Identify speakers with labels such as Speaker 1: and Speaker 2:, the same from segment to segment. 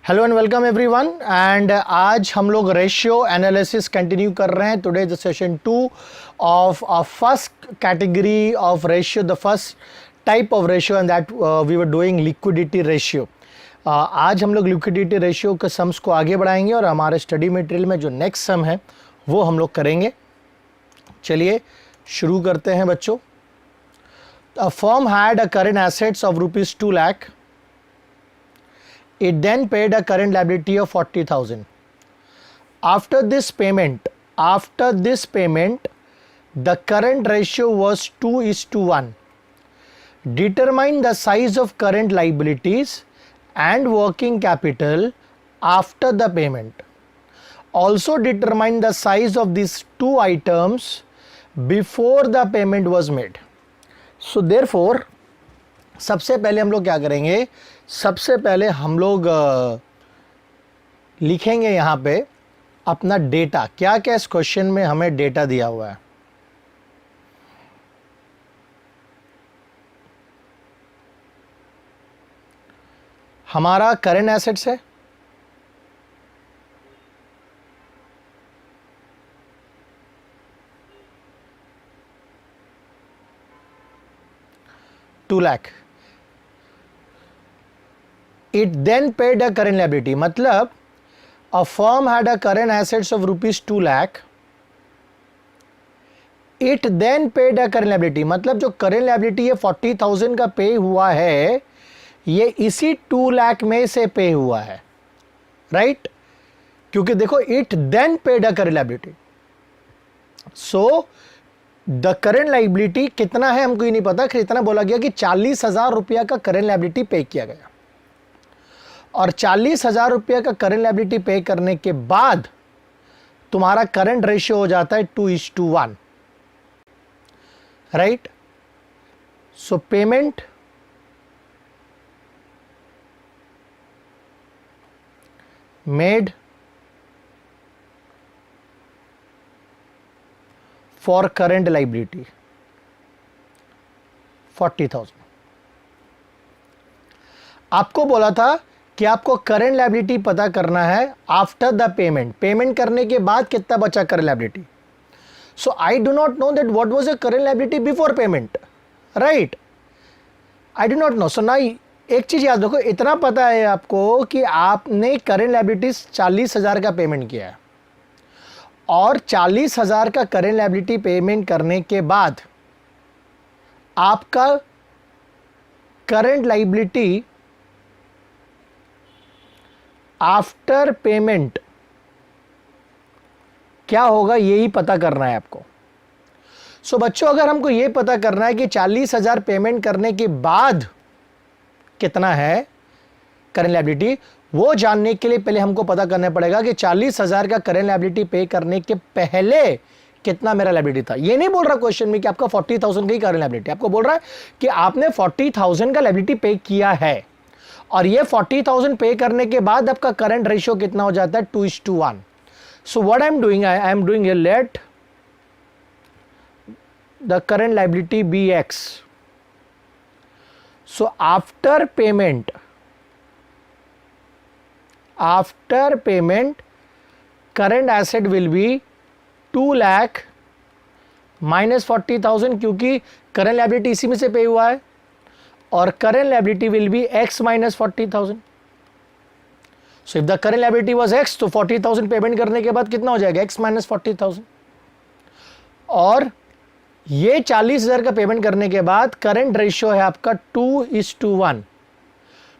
Speaker 1: Hello and welcome everyone and आज हम लोग रेशियो एनालिसिस कंटिन्यू कर रहे हैं. Today the session 2 of first category of ratio, the first type of ratio and that we were doing liquidity ratio. आज हम लोग liquidity ratio के सम्स को आगे बढ़ाएंगे और हमारे स्टडी मटेरियल में जो नेक्स्ट सम है वो हम लोग करेंगे. चलिए शुरू करते हैं बच्चों. A firm had a current assets of ₹2 lakh. It then paid a current liability of 40,000. After this payment, the current ratio was 2:1. Determine the size of current liabilities and working capital after the payment. Also determine the size of these two items before the payment was made. So therefore, सबसे पहले हम लोग क्या करेंगे, सबसे पहले हम लोग लिखेंगे यहाँ पे अपना डेटा. क्या क्या इस क्वेश्चन में हमें डेटा दिया हुआ है. हमारा करंट एसेट्स है, $2 lakh. It then paid a current liability. मतलब a firm had a current assets of ₹2 lakh. It then paid a current liability. मतलब जो current liability है 40,000 का पे हुआ है, ये इसी 2 लाख में से पे हुआ है, राइट? क्योंकि देखो it then paid a current liability. So the current liability कितना है हमको ये नहीं पता. इतना बोला गया कि 40,000 रुपया का करंट लाइबिलिटी पे किया गया और 40,000 रुपया का करंट लाइबिलिटी पे करने के बाद तुम्हारा करंट रेशियो हो जाता है 2:1, right? So payment made for current liability 40,000. आपको बोला था कि आपको करंट लायबिलिटी पता करना है आफ्टर द पेमेंट. पेमेंट करने के बाद कितना बचा current liability. So I do not know that what was the current liability before payment, right? I do not know. So ना एक चीज याद रखो, इतना पता है आपको कि आपने करंट लायबिलिटी 40,000 का पेमेंट किया है और 40,000 का करंट लायबिलिटी पेमेंट करने के बाद आपका करंट लायबिलिटी आफ्टर पेमेंट क्या होगा, यही पता करना है आपको. सो बच्चों, अगर हमको यह पता करना है कि 40,000 पेमेंट करने के बाद कितना है करंट लायबिलिटी, वो जानने के लिए पहले हमको पता करना पड़ेगा कि 40,000 का करंट लायबिलिटी पे करने के पहले कितना मेरा लायबिलिटी था. ये नहीं बोल रहा क्वेश्चन में कि आपका 40,000 का ही करंट लायबिलिटी, आपको बोल रहा है कि आपने 40,000 का लायबिलिटी पे किया है और ये 40,000 पे करने के बाद आपका करंट रेशियो कितना हो जाता है 2:1. So what I am doing, I am doing a let the current liability be X. So after payment current asset will be 2 lakh minus 40,000, क्योंकि करंट लायबिलिटी इसी में से पे हुआ है, और current liability will be X minus 40,000. So if the current liability was X, तो 40,000 payment करने के बाद कितना हो जाएगा X माइनस 40,000. और ये 40,000 का पेमेंट करने के बाद करंट रेशियो है आपका 2:1.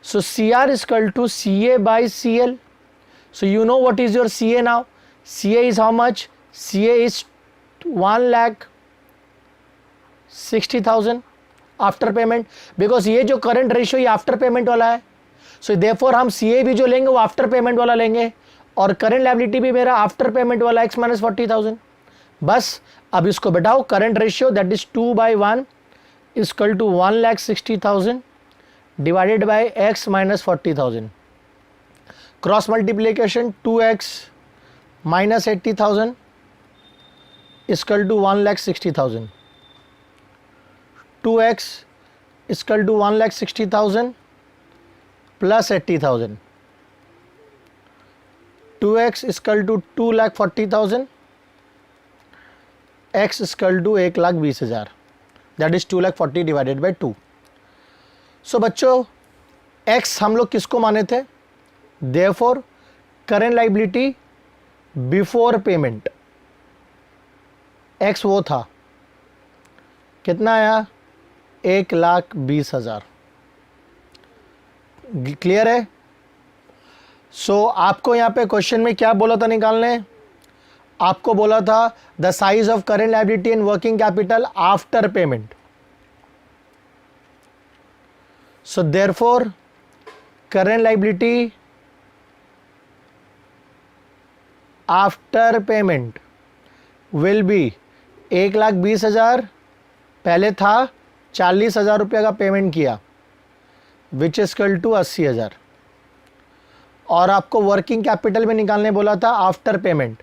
Speaker 1: So CR is equal to CA by CL. So you know what is your CA now? CA is how much? CA is 1,60,000 after payment, because ये जो करंट रेशियो ये आफ्टर पेमेंट वाला है. So therefore हम CA भी जो लेंगे वो आफ्टर पेमेंट वाला लेंगे और करंट लायबिलिटी भी मेरा आफ्टर पेमेंट वाला X माइनस 40,000. बस अब इसको बैठाओ. Current ratio that is 2/1 is equal to 1,60,000 divided by X minus 40,000. Cross multiplication 2X minus 80,000 is equal to 1,60,000. 2X is equal to 1,60,000 plus 80,000. 2x equal to 2,40,000, x equal to 1,20,000, that is 2,40,000 divided by 2। So बच्चों x हम लोग किसको माने थे? Therefore current liability before payment x वो था, कितना आया? 1,20,000। क्लियर है? सो आपको यहां पे क्वेश्चन में क्या बोला था निकालने? आपको बोला था the size of current liability and working capital after payment. So therefore current liability after payment will be 1,20,000, पहले था 40,000 रुपये का पेमेंट किया, विच इज इक्वल टू 80,000। और आपको वर्किंग कैपिटल में निकालने बोला था after payment.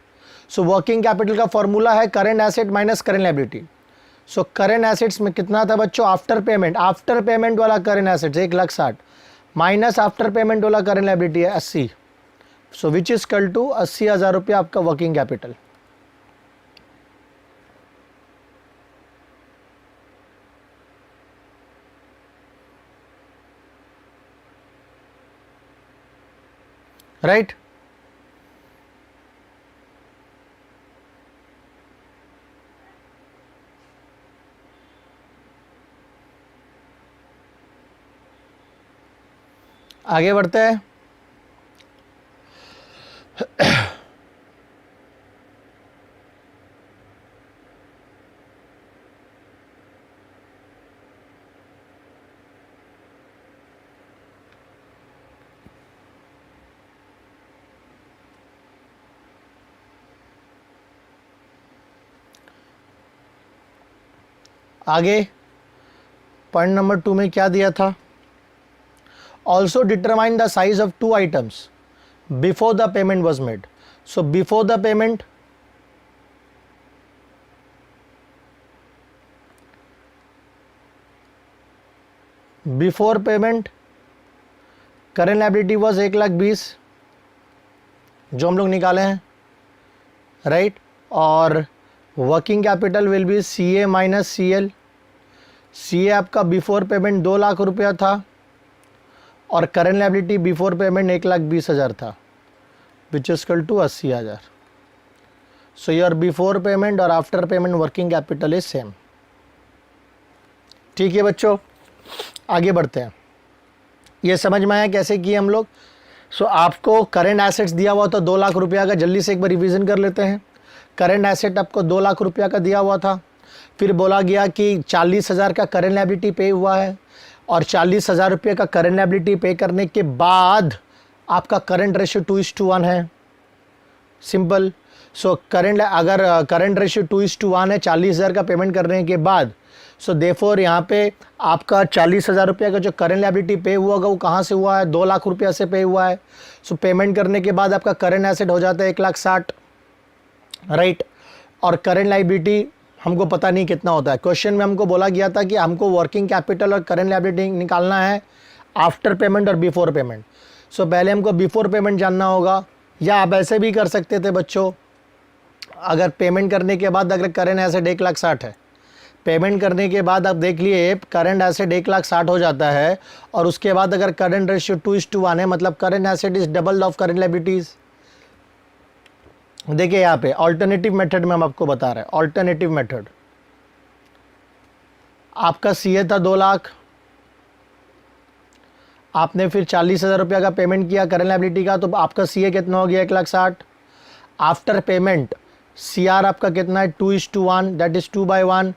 Speaker 1: So working capital का फॉर्मूला है current asset minus current liability. So current assets में कितना था बच्चों? आफ्टर पेमेंट वाला current assets 1,60,000 minus after payment वाला करेंट लायबिलिटी है 80। So which is equal to 80,000 रुपये आपका वर्किंग कैपिटल। राइट? आगे बढ़ते हैं। आगे पॉइंट नंबर 2 में क्या दिया था? Also determine the size of 2 items before the payment was made. So before the payment current liability was 1,20,000 जो हम लोग निकाले हैं, राइट? और working capital will be CA minus CL। CA आपका बिफोर पेमेंट 2 लाख रुपया था और करेंट लायबिलिटी बिफोर पेमेंट 1,20,000 था, which is equal to 80,000। So your before payment और after payment working capital is same. ठीक है बच्चों, आगे बढ़ते हैं। ये समझ में आया कैसे किए हम लोग? सो आपको करेंट एसेट्स दिया हुआ था 2 लाख रुपया का, जल्दी से एक बार रिवीजन कर लेते हैं। करेंट एसेट आपको 2 लाख रुपया का दिया हुआ था, फिर बोला गया कि 40,000 का करेंट लायबिलिटी पे हुआ है और 40,000 रुपये का करेंट लायबिलिटी पे करने के बाद आपका करंट रेशियो 2:1 है। सिंपल। सो अगर करंट रेशियो 2:1 है 40,000 का पेमेंट करने के बाद, सो देयरफॉर यहाँ पे आपका 40,000 रुपये का जो करंट लायबिलिटी पे हुआ होगा वो कहाँ से हुआ है? 2 लाख रुपया से पे हुआ है। सो पेमेंट करने के बाद आपका करंट एसेट हो जाता है 1,60,000, राइट? और करंट लायबिलिटी हमको पता नहीं कितना होता है। क्वेश्चन में हमको बोला गया था कि हमको वर्किंग कैपिटल और करंट लायबिलिटी निकालना है आफ्टर पेमेंट और बिफोर पेमेंट। सो पहले हमको बिफोर पेमेंट जानना होगा, या आप ऐसे भी कर सकते थे बच्चों, अगर पेमेंट करने के बाद अगर करंट एसेट 1,60,000 है, पेमेंट करने के बाद आप देख लिए करंट एसेट 1,60,000 हो जाता है और उसके बाद अगर करंट रेशियो 2:1 है, मतलब current asset is double of current liabilities. देखिए यहाँ पे ऑल्टरनेटिव मेथड में हम आपको बता रहे हैं। ऑल्टरनेटिव मेथड, आपका CA था 2 लाख, आपने फिर 40,000 रुपया का पेमेंट किया करंट लायबिलिटी का, तो आपका CA कितना हो गया? 1,60,000। आफ्टर पेमेंट CR आपका कितना है? 2:1, that is 2/1,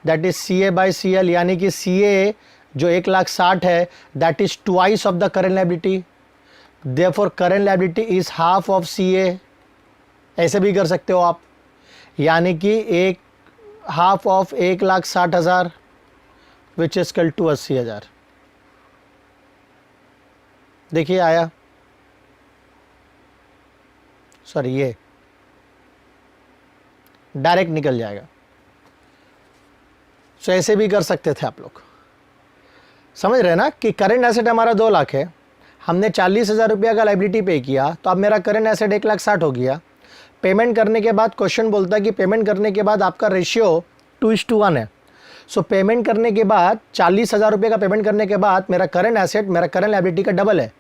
Speaker 1: that is CA by CL, यानी कि CA जो 1,60,000 है that is twice of the current liability, therefore current liability is half of CA। ऐसे भी कर सकते हो आप, यानी कि half of 1,60,000 which is equal to 80,000। देखिए आया, सॉरी ये डायरेक्ट निकल जाएगा। सो ऐसे भी कर सकते थे आप लोग, समझ रहे ना कि करंट एसेट हमारा 2 लाख है, हमने 40,000 रुपया का लाइबिलिटी पे किया, तो अब मेरा करंट एसेट 1,60,000 हो गया। पेमेंट करने के बाद क्वेश्चन बोलता है कि पेमेंट करने के बाद आपका रेशियो 2:1 है। सो पेमेंट करने के बाद 40,000 रुपये का पेमेंट करने के बाद मेरा करंट एसेट मेरा करंट लाइबिलिटी का डबल है।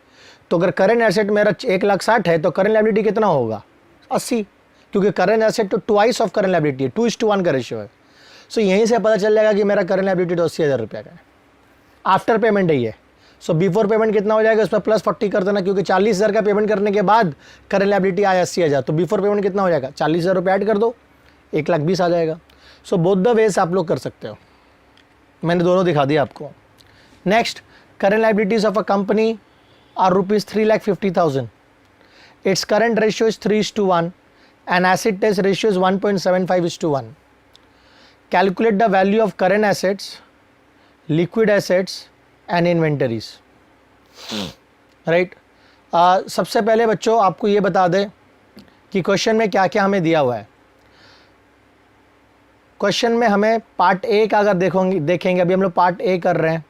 Speaker 1: तो अगर करंट एसेट मेरा 1,60,000 है तो करंट लाइबिलिटी कितना होगा? 80, क्योंकि करंट एसेट तो ट्वाइस ऑफ करंट लाइबिलिटी है, 2:1 का रेशियो है। सो यहीं से पता चल जाएगा कि मेरा करंट लाइबिलिटी तो 80,000 रुपये का है। आफ्टर पेमेंट है ये। सो बिफोर पेमेंट कितना हो जाएगा, उसमें +40 कर देना, क्योंकि 40,000 का पेमेंट करने के बाद करंट लाइबिलिटी आया 80,000, तो बिफोर पेमेंट कितना हो जाएगा? 40,000 रुपये ऐड कर दो, 1,20,000 आ जाएगा। सो बोथ द वेज आप लोग कर सकते हो, मैंने दोनों दिखा दिया आपको। Next, current liabilities of a company are ₹3,50,000. Its current ratio is 3:1 and acid test ratio is 1.75:1. Calculate the value of current assets, liquid assets and inventories. Right? सबसे पहले बच्चों आपको ये बता दें कि क्वेश्चन में क्या क्या हमें दिया हुआ है। क्वेश्चन में हमें पार्ट ए का अगर देखेंगे, अभी हम लोग पार्ट ए कर रहे हैं।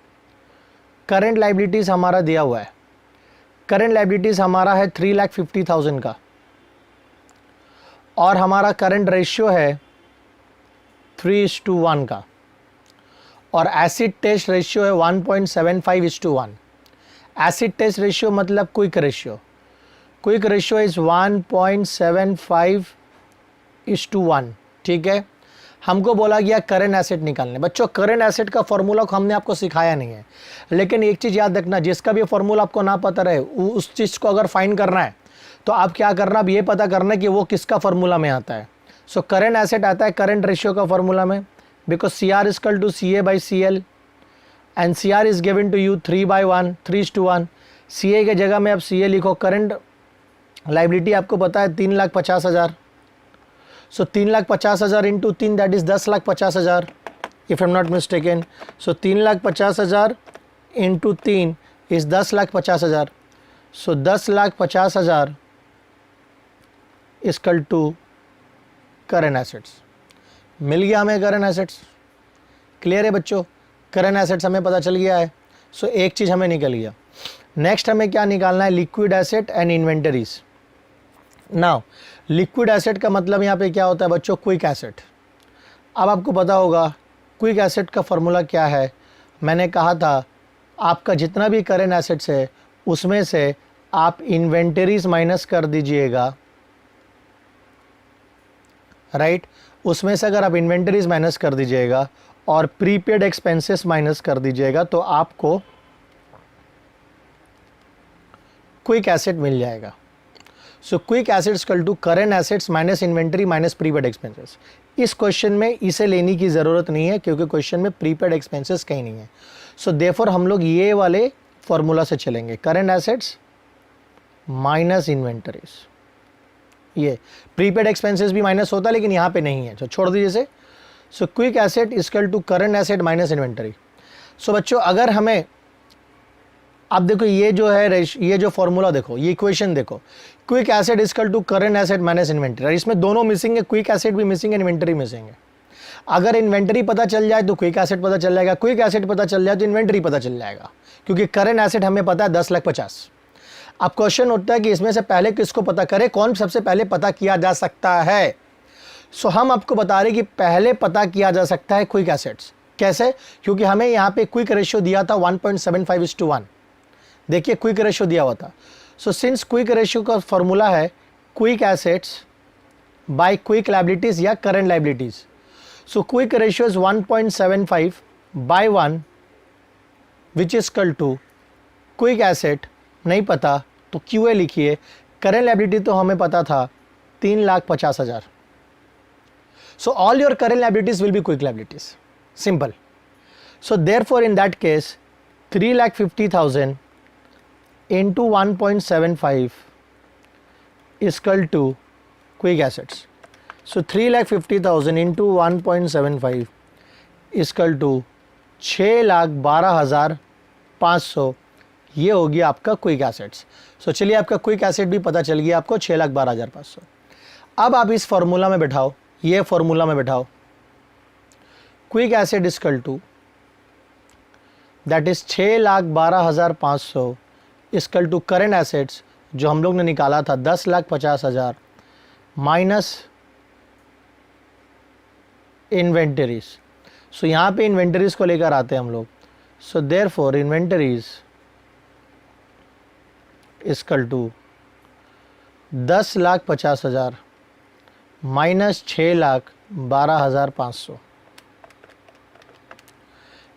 Speaker 1: करंट लाइबिलिटीज़ हमारा दिया हुआ है। करंट लाइबिलिटीज़ हमारा है 3,50,000 का, और हमारा करंट रेशियो है 3:1 का, और एसिड टेस्ट रेशियो है 1.75:1। एसिड टेस्ट रेशियो मतलब quick ratio. Quick ratio is 1.75:1। ठीक है, हमको बोला गया करंट एसेट निकालने। बच्चों करंट एसेट का फॉर्मूला हमने आपको सिखाया नहीं है, लेकिन एक चीज़ याद रखना, जिसका भी फॉर्मूला आपको ना पता रहे, उस चीज़ को अगर फाइंड करना है तो आप क्या करना, अब ये पता करना है कि वो किसका फॉर्मूला में आता है। सो करंट एसेट आता है करंट रेशियो का फॉर्मूला में, because CR is equal to CA/CL and CR is given to you 3/1, 3:1। CA के जगह में अब CA लिखो। करंट लाइबिलिटी आपको पता है 3,50,000। So 3,50,000 into 3, that is 10,50,000 if I am not mistaken. So 3,50,000 into 3 is 10,50,000। So 10,50,000 equal to current assets. मिल गया हमें करंट एसेट्स। क्लियर है बच्चों? करंट एसेट्स हमें पता चल गया है। सो एक चीज़ हमें निकल गया। नेक्स्ट हमें क्या निकालना है? Liquid asset and inventories. Now liquid asset का मतलब यहाँ पे क्या होता है बच्चों? Quick asset. अब आपको पता होगा क्विक एसेट का फॉर्मूला क्या है। मैंने कहा था आपका जितना भी करंट एसेट्स है उसमें से आप इन्वेंटरीज माइनस कर दीजिएगा, राइट? उसमें से अगर आप इन्वेंटरीज माइनस कर दीजिएगा और प्रीपेड एक्सपेंसेस माइनस कर दीजिएगा तो आपको क्विक एसेट मिल जाएगा। So quick assets equal to current assets minus inventory minus prepaid expenses. इस क्वेश्चन में इसे लेने की ज़रूरत नहीं है क्योंकि क्वेश्चन में प्रीपेड एक्सपेंसेस कहीं नहीं है। सो देयरफॉर हम लोग ये वाले फॉर्मूला से चलेंगे, करंट एसेट्स माइनस इन्वेंटरीज। ये प्रीपेड एक्सपेंसेस भी माइनस होता है लेकिन यहाँ पे नहीं है, तो छोड़ दीजिए इसे। So quick asset equal to current asset minus inventory. So बच्चों अगर हमें अब देखो ये जो है, ये जो फॉर्मूला देखो, ये इक्वेशन देखो, quick asset equal to current asset minus inventory. इसमें दोनों मिसिंग है, क्विक एसेट भी मिसिंग है, इन्वेंटरी मिसिंग है। अगर इन्वेंटरी पता चल जाए तो क्विक एसेट पता चल जाएगा, क्विक एसेट पता चल जाए तो इन्वेंटरी पता चल जाएगा, क्योंकि करंट एसेट हमें पता है 10,50,000। अब क्वेश्चन उठता है कि इसमें से पहले किसको पता करें, कौन सबसे पहले पता किया जा सकता है। सो हम आपको बता रहे कि पहले पता किया जा सकता है क्विक एसेट्स। कैसे? क्योंकि हमें यहाँ पे क्विक रेशियो दिया था 1.75:1। देखिए क्विक रेशियो दिया हुआ था। सो सिंस क्विक रेशियो का फॉर्मूला है quick assets by quick liabilities या current liabilities. So quick ratio is 1.75/1 which is equal to quick asset नहीं पता तो QA लिखिए। करंट लायबिलिटी तो हमें पता था 3,50,000। So all your current liabilities will be quick liabilities, simple. So therefore in that case 3,50,000 into 1.75 is equal to quick assets. So 3,50,000 into 1.75 is equal to 6,12,500। ये हो गया आपका क्विक एसेट्स। सो चलिए आपका क्विक एसेट भी पता चल गया आपको 6,12,500। अब आप इस फॉर्मूला में बैठाओ, ये फॉर्मूला में बैठाओ, quick asset is equal to that is 6,12,500 equal to current assets जो हम लोग ने निकाला था 10,50,000 माइनस इन्वेंटरीज। सो यहाँ पे इन्वेंटरीज को लेकर आते हैं हम लोग। So therefore inventories equal to 10,50,000 minus 6,12,500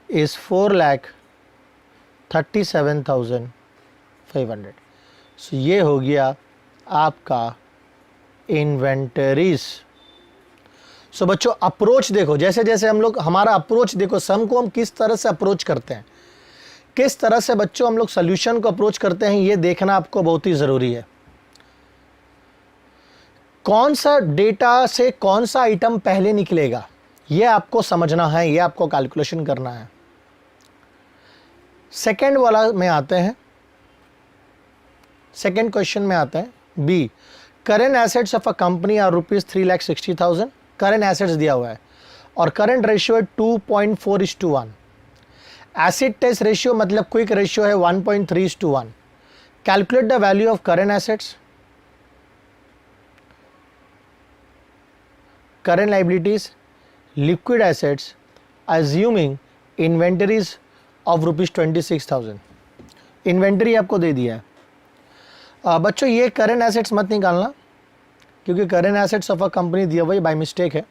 Speaker 1: is 4,37,500। So ये हो गया आपका इन्वेंटरीज। सो बच्चों अप्रोच देखो, जैसे जैसे हम लोग हमारा अप्रोच देखो, सम को हम किस तरह से अप्रोच करते हैं, किस तरह से बच्चों हम लोग सॉल्यूशन को अप्रोच करते हैं, ये देखना आपको बहुत ही ज़रूरी है। कौन सा डेटा से कौन सा आइटम पहले निकलेगा ये आपको समझना है, ये आपको कैलकुलेशन करना है। सेकेंड वाला में आते हैं, सेकेंड क्वेश्चन में आते हैं B, current assets of a company are ₹3,60,000। Current assets दिया हुआ है और करेंट रेशियो है 2.4:1। एसिड टेस्ट रेशियो मतलब क्विक रेशियो है 1.3:1। Calculate the value of current assets, current liabilities, liquid assets, assuming inventories of ₹26,000। Inventory आपको दे दिया है। बच्चों ये करेंट एसेट्स मत निकालना क्योंकि current assets of a company दिया हुआ बाय मिस्टेक है।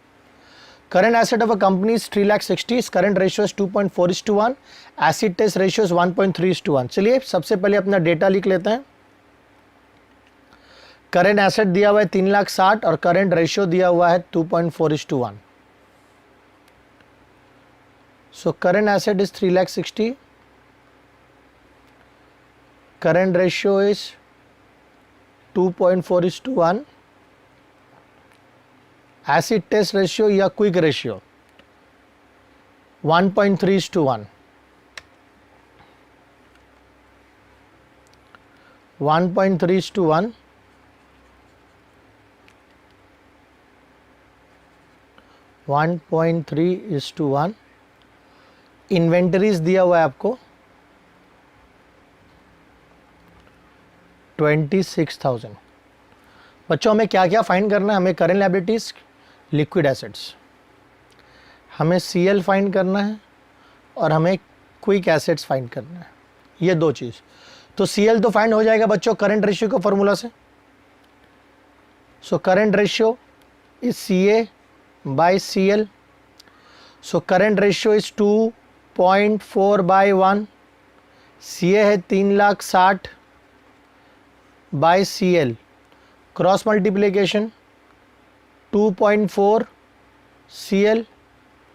Speaker 1: Current asset of a company is 3,60,000, current ratio is 2.4:1, acid test ratio is 1.3:1। चलिए सबसे पहले अपना डेटा लिख लेते हैं। करेंट एसेट दिया हुआ है 3,60,000 और करेंट रेशियो दिया हुआ है 2.4:1। So current asset is 3,60,000, current ratio is 2.4:1, acid test ratio या क्विक रेशियो 1.3:1, 1.3:1, 1.3:1। इन्वेंटरीज दिया हुआ है आपको 26,000। बच्चों हमें क्या क्या फाइंड करना है, हमें करेंट लायबिलिटीज, लिक्विड एसेट्स, हमें सीएल फाइंड करना है और हमें क्विक एसेट्स फाइंड करना है, ये दो चीज़। तो सीएल तो फाइंड हो जाएगा बच्चों करंट रेशियो का फॉर्मूला से। So current ratio is CA by CL. So current ratio is 2.4/1, CA है 3,60,000 by CL, cross multiplication 2.4 CL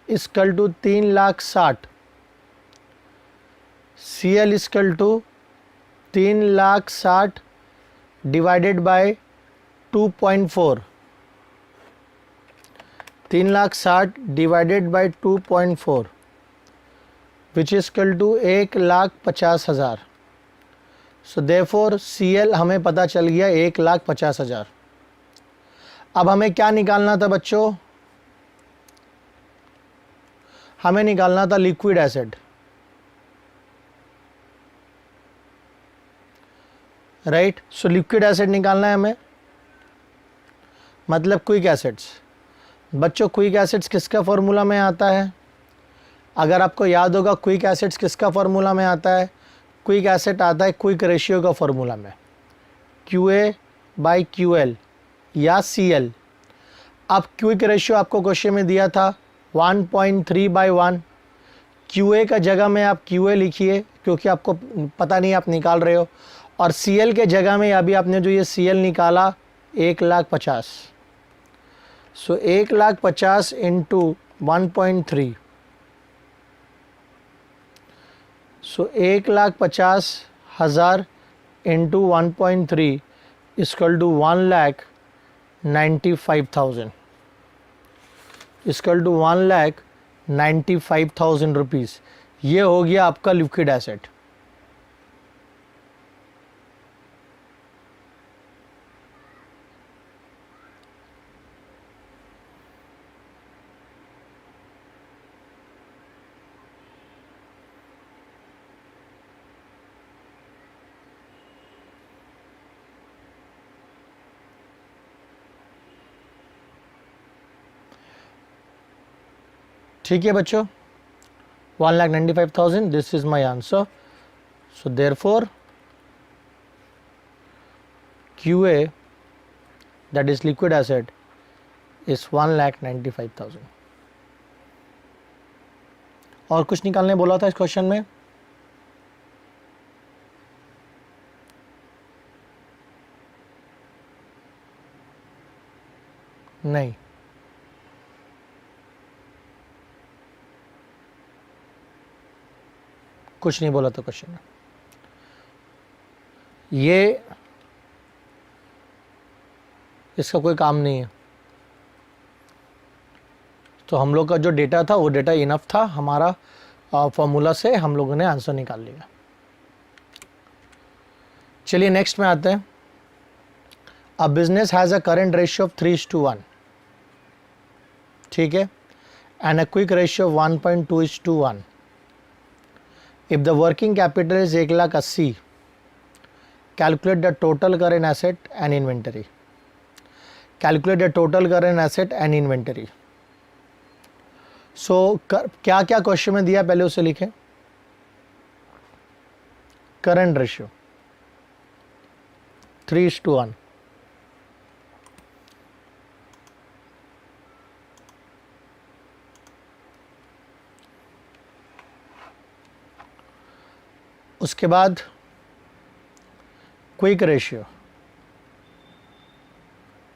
Speaker 1: equal to 3,60,000, CL equal to 3,60,000 divided by 2.4, 3,60,000 divided by 2.4 which is equal to 1,50,000। So therefore CL हमें पता चल गया 1,50,000। अब हमें क्या निकालना था बच्चों, हमें निकालना था liquid acid, right. So liquid acid निकालना है हमें, मतलब क्विक एसिड्स। बच्चों क्विक एसिड्स किसका फॉर्मूला में आता है, अगर आपको याद होगा क्विक एसिड्स किसका फॉर्मूला में आता है, क्विक एसिड आता है क्विक रेशियो का फॉर्मूला में, QA/QL या CL। अब क्विक रेशियो आपको क्वेश्चन में दिया था 1.3/1, QA का जगह में आप QA लिखिए क्योंकि आपको पता नहीं आप निकाल रहे हो, और CL के जगह में अभी आपने जो ये CL निकाला 1,50,000। So 1,50,000 into 1.3, so 1,50,000 into 1.3 equal to 1,95,000, equal to 1,95,000 rupees. ये हो गया आपका लिक्विड एसेट। ठीक है बच्चों, 1,95,000, this is my answer. So therefore QA, that is liquid asset, is 1,95,000. और कुछ निकालने बोला था इस क्वेश्चन में? नहीं. कुछ नहीं बोला था क्वेश्चन में. ये इसका कोई काम नहीं है. तो हम लोग का जो डेटा था वो डेटा इनफ था, हमारा फॉर्मूला से हम लोगों ने आंसर निकाल लिया. चलिए नेक्स्ट में आते हैं. A business has a current ratio of 3:1, ठीक है, and a quick ratio of 1.2:1. If the working capital is 1,80,000, calculate the total current asset and inventory. Calculate the total current asset and inventory. So क्या क्या question में दिया पहले उसे लिखें. Current ratio 3:1. उसके बाद क्विक रेशियो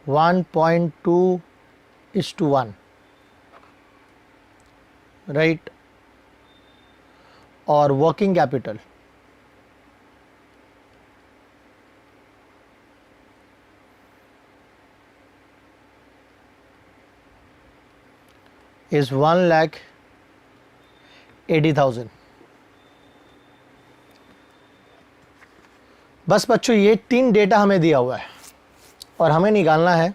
Speaker 1: 1.2:1, राइट. और वर्किंग कैपिटल is 1,80,000. बस बच्चों ये 3 डेटा हमें दिया हुआ है और हमें निकालना है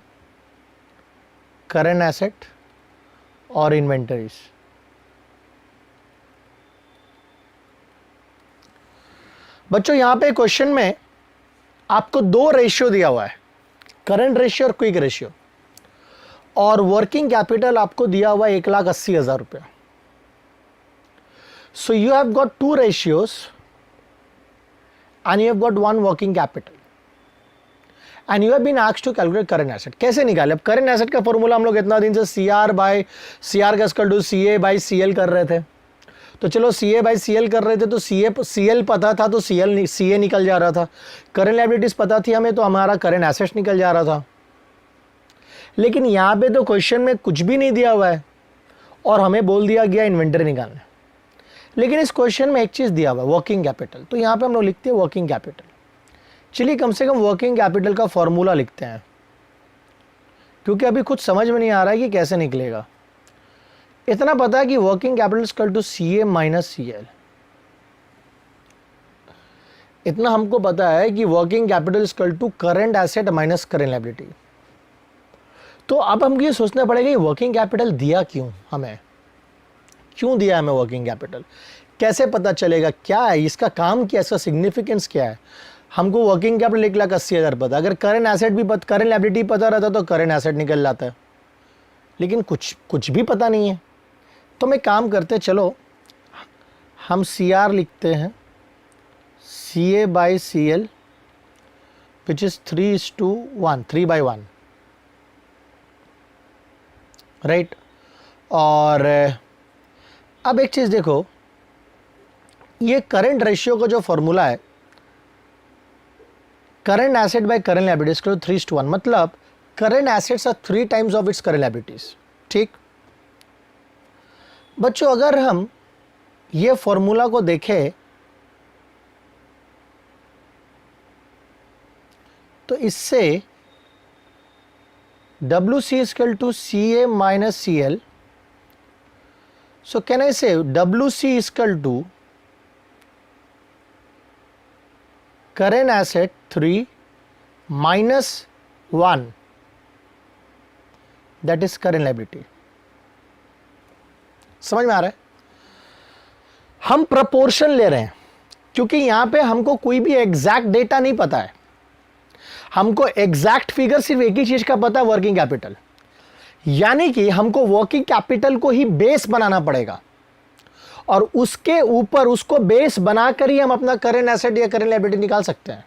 Speaker 1: करंट एसेट और इन्वेंटरीज. बच्चों यहां पे क्वेश्चन में आपको 2 रेशियो दिया हुआ है, करंट रेशियो और क्विक रेशियो, और वर्किंग कैपिटल आपको दिया हुआ है 1,80,000 रुपया. So you have got 2 ratios and you have got 1 working capital and you have been asked to calculate current asset. कैसे निकाले? अब current asset का फॉर्मूला हम लोग इतना दिन से CR by CR का equal to CA by CL कर रहे थे. तो चलो CA by CL कर रहे थे तो CL पता था तो CA निकल जा रहा था. करंट लायबिलिटीज पता थी हमें तो हमारा करंट एसेट्स निकल जा रहा था. लेकिन यहाँ पे तो क्वेश्चन में कुछ भी नहीं दिया हुआ है और हमें बोल दिया गया इन्वेंटरी निकालना. लेकिन इस क्वेश्चन में एक चीज़ दिया हुआ है, वर्किंग कैपिटल. तो यहाँ पे हम लोग लिखते हैं वर्किंग कैपिटल. चलिए कम से कम वर्किंग कैपिटल का फॉर्मूला लिखते हैं, क्योंकि अभी कुछ समझ में नहीं आ रहा है कि कैसे निकलेगा. इतना पता है कि working capital equal to CA minus CL. इतना हमको पता है कि working capital equal to current asset minus current liability. तो अब हमको ये सोचना पड़ेगा कि वर्किंग कैपिटल दिया क्यों हमें, क्यों दिया हमें वर्किंग कैपिटल, कैसे पता चलेगा, क्या है इसका काम, क्या इसका सिग्निफिकेंस क्या है. हमको वर्किंग कैपिटल 1,80,000 पता, अगर करंट एसेट भी करंट लायबिलिटी पता रहता तो करंट एसेट निकल जाता है. लेकिन कुछ भी पता नहीं है. तो मैं काम करते, चलो हम CR लिखते हैं, CA by CL which is 3:1, 3/1, right. और अब एक चीज़ देखो, ये करंट रेशियो का जो फॉर्मूला है, current asset by current liabilities को 3:1, मतलब current assets are 3 times of its current liabilities. ठीक बच्चों, अगर हम ये फॉर्मूला को देखें तो इससे WC is equal to CA minus CL. So can I say WC is equal to current asset 3 minus 1, that is current liability. समझ में आ रहा है? हम प्रपोर्शन ले रहे हैं क्योंकि यहां पे हमको कोई भी एग्जैक्ट डेटा नहीं पता है. हमको एग्जैक्ट फिगर सिर्फ एक ही चीज का पता है, वर्किंग कैपिटल. यानी कि हमको वर्किंग कैपिटल को ही बेस बनाना पड़ेगा और उसके ऊपर उसको बेस बनाकर ही हम अपना करंट एसेट या करंट लायबिलिटी निकाल सकते हैं।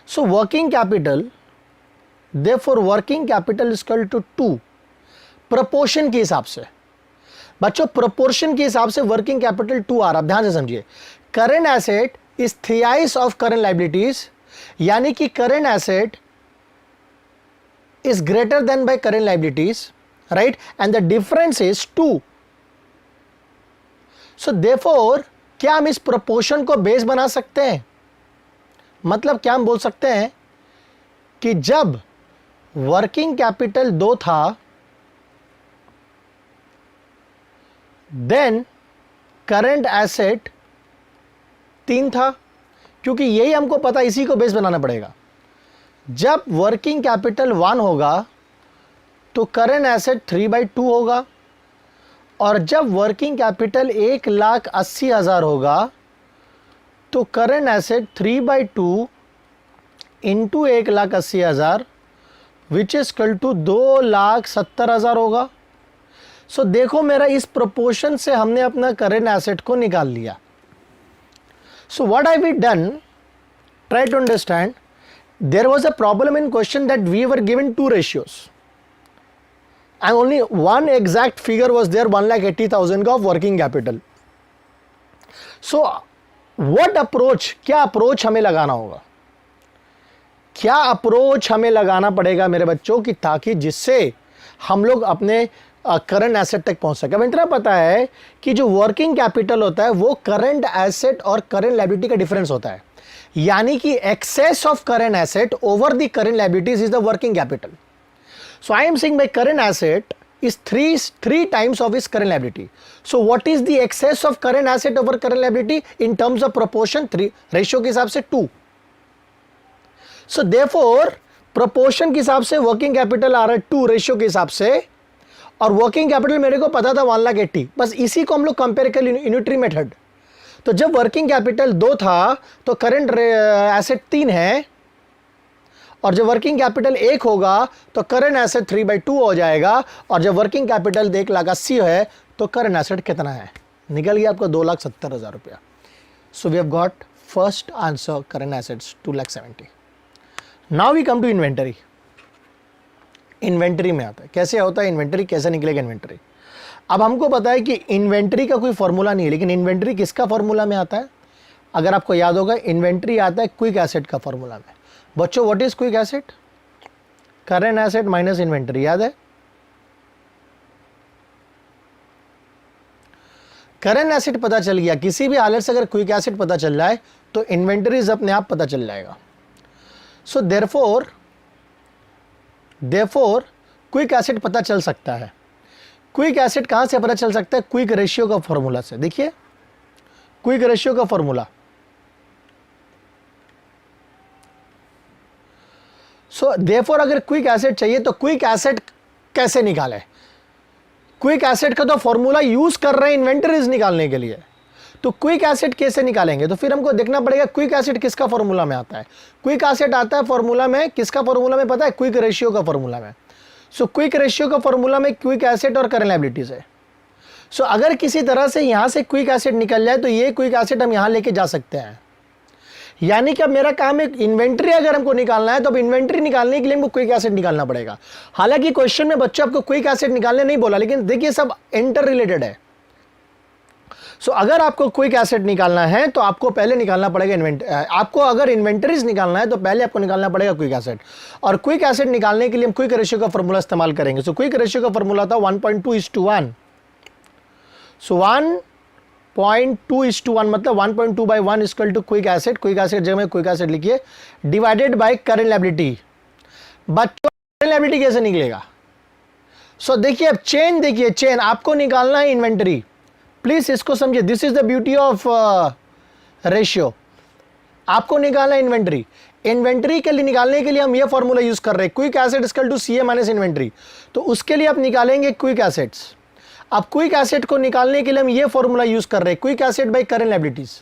Speaker 1: So working capital, therefore working capital is equal to 2 proportion के हिसाब से। बच्चों प्रोपोर्शन के हिसाब से वर्किंग कैपिटल 2 आ रहा, ध्यान से समझिए। Current asset is thrice of current liabilities, यानी कि current asset is greater than by current liabilities, right, and the difference is 2. So therefore क्या हम इस proportion को बेस बना सकते हैं? मतलब क्या हम बोल सकते हैं कि जब वर्किंग कैपिटल 2 था देन करंट एसेट 3 था, क्योंकि यही हमको पता, इसी को बेस बनाना पड़ेगा। जब वर्किंग कैपिटल 1 होगा तो करंट एसेट 3/2 होगा, और जब वर्किंग कैपिटल 1,80,000 होगा तो current asset 3/2 into 1,80,000 which is equal to 2,70,000 होगा। सो देखो मेरा इस प्रोपोर्शन से हमने अपना करंट एसेट को निकाल लिया। So what have we done, try to understand. There was a problem in question that we were given 2 ratios and only one exact figure was there, 1,80,000 of working capital. So what approach, क्या approach हमें लगाना होगा, क्या approach हमें लगाना पड़ेगा मेरे बच्चों की, ताकि जिससे हम लोग अपने करंट एसेट तक पहुंच सके। अब इतना पता है कि जो वर्किंग कैपिटल होता है वो करंट एसेट और करंट लायबिलिटी का डिफरेंस होता है, यानी कि excess of current asset over the current liabilities is the working capital. So I am saying my current asset is three times of its current liability. So what is the excess of current asset over current liability in terms of proportion? 3 ratio के हिसाब से 2. So therefore proportion के हिसाब से working capital आ रहा है 2 ratio के हिसाब से, और वर्किंग कैपिटल मेरे को पता था 1,80,000, बस इसी को हम लोग कंपेयर कर यूनिटरी मेथड। तो जब वर्किंग कैपिटल 2 था तो करंट एसेट 3 है, और जब वर्किंग कैपिटल 1 होगा तो करंट एसेट 3/2 हो जाएगा, और जब वर्किंग कैपिटल 1,80,000 है तो करंट एसेट कितना है, निकल गया आपको 2,70,000 रुपया। So we have got first answer, current assets 2,70,000। Now we come to inventory. Inventory में आता है, कैसे होता है इन्वेंटरी, कैसे निकलेगा इन्वेंटरी। अब हमको पता है कि इन्वेंटरी का कोई फॉर्मूला नहीं है, लेकिन इन्वेंटरी किसका फॉर्मूला में आता है, अगर आपको याद होगा इन्वेंटरी आता है क्विक एसेट का फॉर्मूला में। बच्चों what is quick asset, current asset minus inventory, याद है। करंट एसेट पता चल गया, किसी भी हालत से अगर क्विक एसेट पता चल रहा है तो इन्वेंटरीज अपने आप पता चल जाएगा। सो देयरफॉर क्विक एसेट पता चल सकता है। क्विक एसेट कहां से पता चल सकता है, क्विक रेशियो का फॉर्मूला से। देखिए क्विक रेशियो का फॉर्मूला, सो देयरफॉर अगर क्विक एसेट चाहिए तो क्विक एसेट कैसे निकाले, क्विक एसेट का तो फॉर्मूला यूज कर रहे हैं इन्वेंटरीज निकालने के लिए, तो क्विक एसेट कैसे निकालेंगे, तो फिर हमको देखना पड़ेगा क्विक एसेट किसका फॉर्मूला में आता है। क्विक एसेट आता है फॉर्मूला में, किसका फॉर्मूला में पता है, क्विक रेशियो का फॉर्मूला में। सो क्विक रेशियो का फॉर्मूला में क्विक एसेट और करंट लायबिलिटीज है। सो अगर किसी तरह से यहां से क्विक एसेट निकल जाए तो ये क्विक एसेट हम यहां लेके जा सकते हैं, यानी कि अब मेरा काम है इन्वेंटरी अगर हमको निकालना है तो अब इन्वेंटरी निकालने के लिए हमको क्विक एसेट निकालना पड़ेगा। हालांकि क्वेश्चन में बच्चों आपको क्विक एसेट निकालने नहीं बोला, लेकिन देखिए सब इंटर रिलेटेड है। सो अगर आपको क्विक एसेट निकालना है तो आपको पहले निकालना पड़ेगा आपको अगर इन्वेंटरीज निकालना है तो पहले आपको निकालना पड़ेगा क्विक एसेट, और क्विक एसेट निकालने के लिए हम क्विक रेशियो का फॉर्मूला इस्तेमाल करेंगे। सो क्विक रेशियो का फॉर्मूला था 1.2:1। सो 1.2:1 मतलब 1.2/1 equal to quick asset. Quick asset जगह में क्विक एसेट लिखिए, डिवाइडेड बाय करंट लायबिलिटी। बच्चों करंट लायबिलिटी कैसे निकलेगा, सो देखिए अब चेन, देखिए चेन आपको निकालना है इन्वेंटरी, प्लीज इसको समझिए, this is the beauty of ratio. आपको निकालना है इन्वेंटरी, इन्वेंटरी के लिए निकालने के लिए हम ये फॉर्मूला यूज कर रहे हैं, quick asset equal to CA minus inventory. तो उसके लिए आप निकालेंगे क्विक एसेट्स। अब क्विक एसेट को निकालने के लिए हम ये फॉर्मूला यूज कर रहे हैं, quick asset by current liabilities,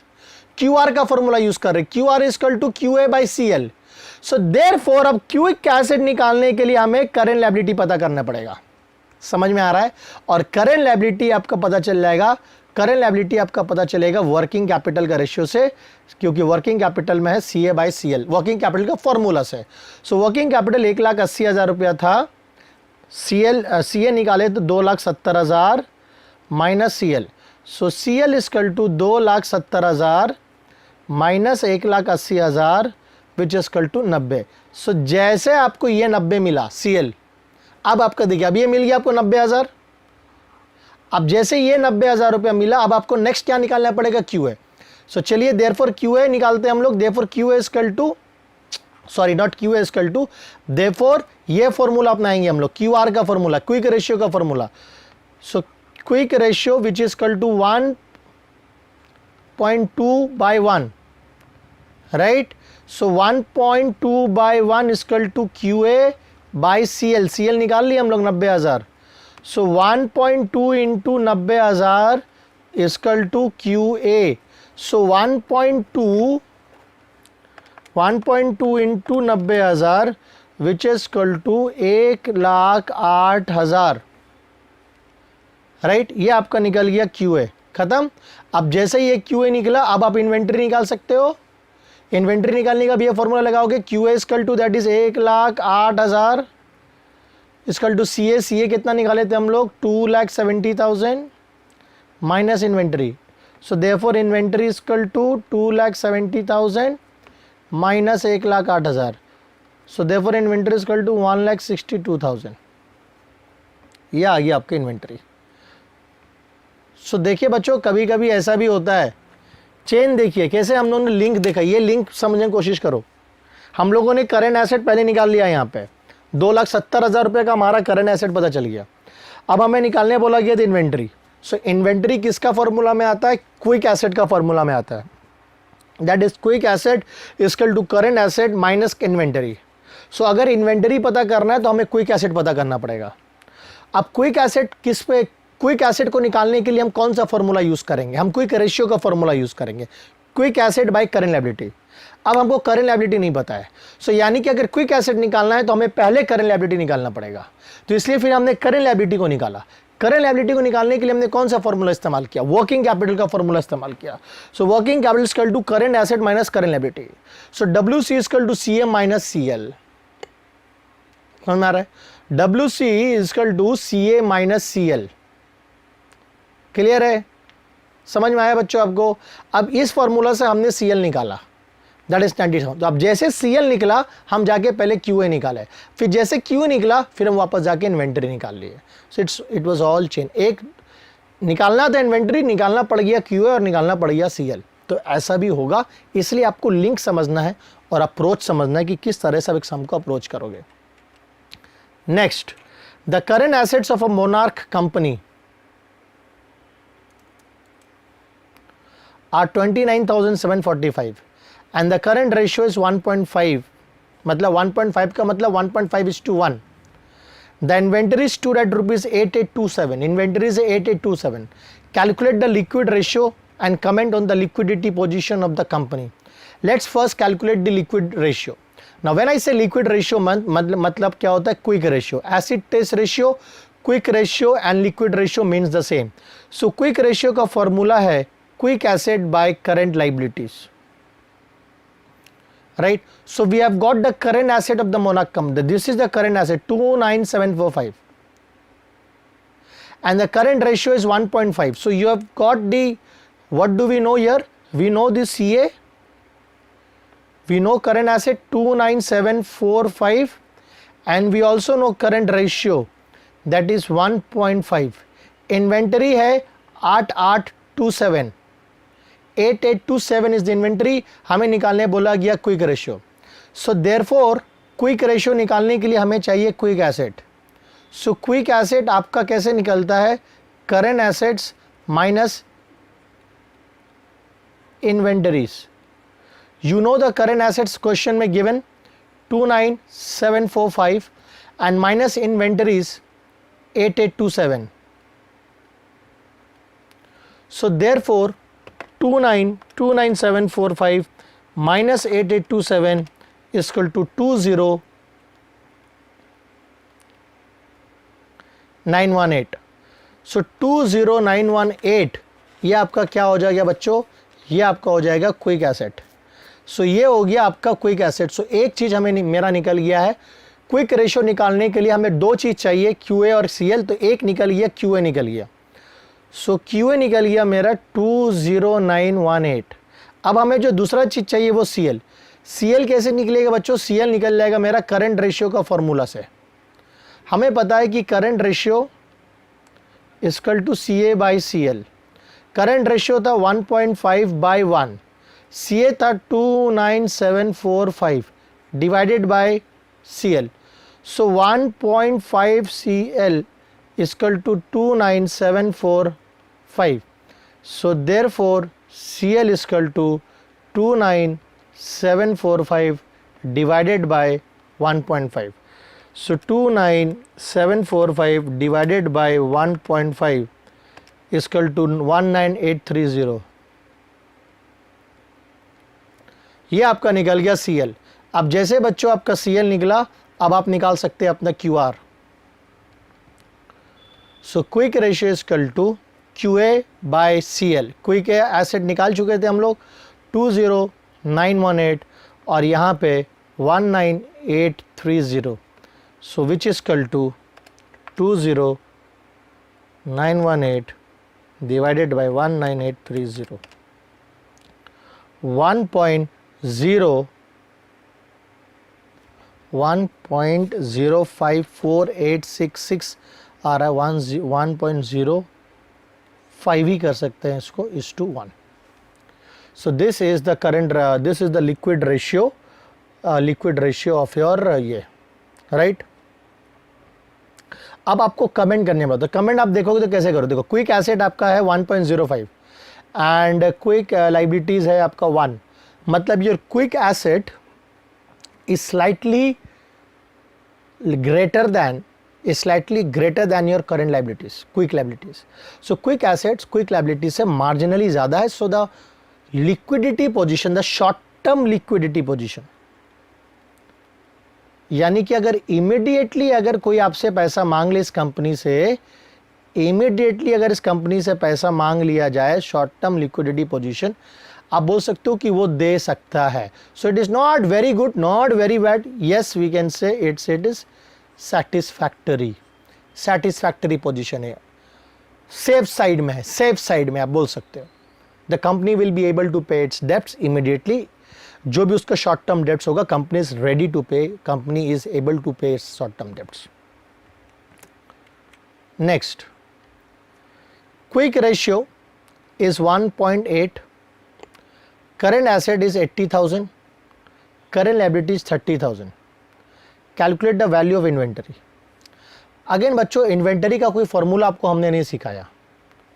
Speaker 1: QR का फॉर्मूला यूज कर रहे हैं, QR equal to QA by CL। So therefore अब क्विक एसेट निकालने के लिए हमें करंट लायबिलिटी पता करना पड़ेगा। समझ में आ रहा है? और करंट लायबिलिटी आपका पता चल जाएगा, करंट लायबिलिटी आपका पता चलेगा वर्किंग कैपिटल का रेशियो से, क्योंकि वर्किंग कैपिटल में है CA/CL, वर्किंग कैपिटल का फॉर्मूला से। सो वर्किंग कैपिटल 1,80,000 रुपया था, CA निकाले तो 2,70,000 minus CL। So CL equal to 2,70,000 minus 1,80,000 which equal to 90। So जैसे आपको ये 90 मिला CL, अब आपका देखिए अब ये मिल गया आपको 90,000। अब जैसे ये 90,000 रुपया मिला, अब आपको नेक्स्ट क्या निकालना पड़ेगा? QA। सो चलिए देयरफॉर QA निकालते हैं हम लोग। Therefore QA equal to, sorry not QA equal to, therefore ये फॉर्मूला अपनाएंगे हम लोग, QR का फॉर्मूला, क्विक रेशियो का formula. So quick ratio which is equal to 1.2/1, right? So 1.2/1 equal to QA/CL। CL निकाल लिया हम लोग 90,000। So 1.2 into 90,000 equal to QA। So 1.2 into 90,000 which is equal to 1,08,000, right? ये आपका निकल गया QA, खत्म। अब जैसे ये QA निकला, अब आप इन्वेंट्री निकाल सकते हो। इन्वेंट्री निकालने का भी ये फॉर्मूला लगाओगे, QA equal to that is 1,08,000 equal to CA कितना निकाले थे हम लोग? 2,70,000 minus inventory. So therefore inventory equal to 2,70,000 minus 1,08,000। So therefore inventory equal to 1,62,000। ये आ गया आपका इन्वेंट्री। सो देखिए बच्चों, कभी कभी ऐसा भी होता है, चेन देखिए कैसे हम लोगों ने लिंक देखा, ये लिंक समझने की कोशिश करो। हम लोगों ने करंट एसेट पहले निकाल लिया, यहाँ पे 2,70,000 रुपये का हमारा करंट एसेट पता चल गया। अब हमें निकालने बोला गया था इन्वेंट्री। सो इन्वेंट्री किसका फॉर्मूला में आता है? क्विक एसेट का फॉर्मूला में आता है। That is quick asset equal to current asset minus inventory. So अगर इन्वेंट्री पता करना है तो हमें क्विक एसेट पता करना पड़ेगा। अब क्विक एसेट किस पे, क्विक एसेट को निकालने के लिए हम कौन सा फॉर्मूला यूज करेंगे? हम क्विक रेशियो का फॉर्मूला यूज करेंगे, quick asset by current liability. अब हमको करंट लायबिलिटी नहीं पता है, सो यानी कि अगर क्विक एसेट निकालना है तो हमें पहले करंट लायबिलिटी निकालना पड़ेगा। तो इसलिए फिर हमने करंट लायबिलिटी को निकाला। करंट लायबिलिटी को निकालने के लिए हमने कौन सा फॉर्मूला इस्तेमाल किया? वर्किंग कैपिटल का फॉर्मूला इस्तेमाल किया। So working capital equal to current asset minus current liability. So WC equal to CA minus CL। समझ में आ रहा है? WC equal to CA minus CL। Clear है? समझ में आया बच्चों आपको? अब इस फॉर्मूला से हमने CL निकाला, दैट इज 90,000। तो अब जैसे CL निकला, हम जाके पहले QA निकाले, फिर जैसे QA निकला फिर हम वापस जाके इन्वेंट्री निकाल लिए। So it was all chain. एक निकालना था इन्वेंट्री, निकालना पड़ गया QA और निकालना पड़ गया CL। तो ऐसा भी होगा, इसलिए आपको लिंक समझना है और अप्रोच समझना है कि किस तरह से एग्जाम को अप्रोच करोगे। Next, the current assets of a monarch company are 29,745 and the current ratio is 1.5, मतलब 1.5 का मतलब 1.5:1। The inventory stood at rupees 8827, inventory is 8827। Calculate the liquid ratio and comment on the liquidity position of the company। Let's first calculate the liquid ratio। Now when I say liquid ratio मतलब क्या होता है? Quick ratio, acid test ratio, quick ratio and liquid ratio means the same। So quick ratio का formula है quick asset by current liabilities, right? So we have got the current asset of the Monarch company. This is the current asset 29,745 and the current ratio is 1.5. So you have got the, what do we know here? We know the CA, we know current asset 29,745 and we also know current ratio that is 1.5। inventory है 8827, 8827 is the inventory। हमें निकालने बोला गया quick ratio. So therefore quick ratio निकालने के लिए हमें चाहिए quick asset. So quick asset आपका कैसे निकलता है? Current assets minus inventories. You know the current assets question में given 29,745 and minus inventories 8827। So therefore 29,745 minus 8827 equal to 20918। So 20918 ये आपका क्या हो जाएगा बच्चों, ये आपका हो जाएगा क्विक एसेट। सो ये हो गया आपका क्विक एसेट। सो एक चीज हमें मेरा निकल गया है, क्विक रेशियो निकालने के लिए हमें दो चीज चाहिए, क्यूए और सीएल। तो एक निकल गया, क्यूए निकल गया। सो क्यूए निकल गया मेरा 20918। अब हमें जो दूसरा चीज चाहिए वो सीएल। सीएल कैसे निकलेगा बच्चों, सीएल निकल जाएगा मेरा करंट रेशियो का फॉर्मूला से। हमें पता है कि current ratio equal to CA by CL. Current ratio था 1.5/1, सीए था 29745 divided by CL. So 1.5 CL equal to 29745। So therefore CL equal to 29745 divided by 1.5। So 29745 divided by 1.5 is equal to 19830। ये आपका निकल गया CL। अब जैसे बच्चों आपका CL निकला, अब आप निकाल सकते हैं अपना QR। So quick ratio is equal to QA by CL। Quick asset निकाल चुके थे हम लोग 20918 और यहाँ पे 19830। So which is equal to 20918 divided by 19830। 1.054866 आ रहा है, 1.05 ही कर सकते हैं इसको, is to 1। So this is the current, this is the liquid ratio of your ये राइट। अब आपको कमेंट करने में, तो कमेंट आप देखोगे तो कैसे करो, देखो क्विक एसेट आपका है 1.05 एंड क्विक लाइबिलिटीज है आपका 1। मतलब your quick asset is slightly greater than your current liabilities, quick liabilities. So quick assets quick liabilities से मार्जिनली ज्यादा है। So the liquidity position, the short term liquidity position, यानी कि अगर इमीडिएटली अगर कोई आपसे पैसा मांग ले इस कंपनी से, इमीडिएटली अगर इस कंपनी से पैसा मांग लिया जाए, शॉर्ट टर्म लिक्विडिटी पोजीशन, आप बोल सकते हो कि वो दे सकता है। So it is not very good, not very bad, yes we can say it is satisfactory position है, सेफ साइड में है, सेफ साइड में आप बोल सकते हो। The company will be able to pay its debts immediately. जो भी उसका शॉर्ट टर्म डेब्ट्स होगा, company is ready to pay, company is able to pay its short term debts. Next, quick ratio is 1.8, current asset is 80,000, current liability is 30,000। Calculate the value of inventory. Again बच्चों, inventory का कोई formula आपको हमने नहीं सिखाया,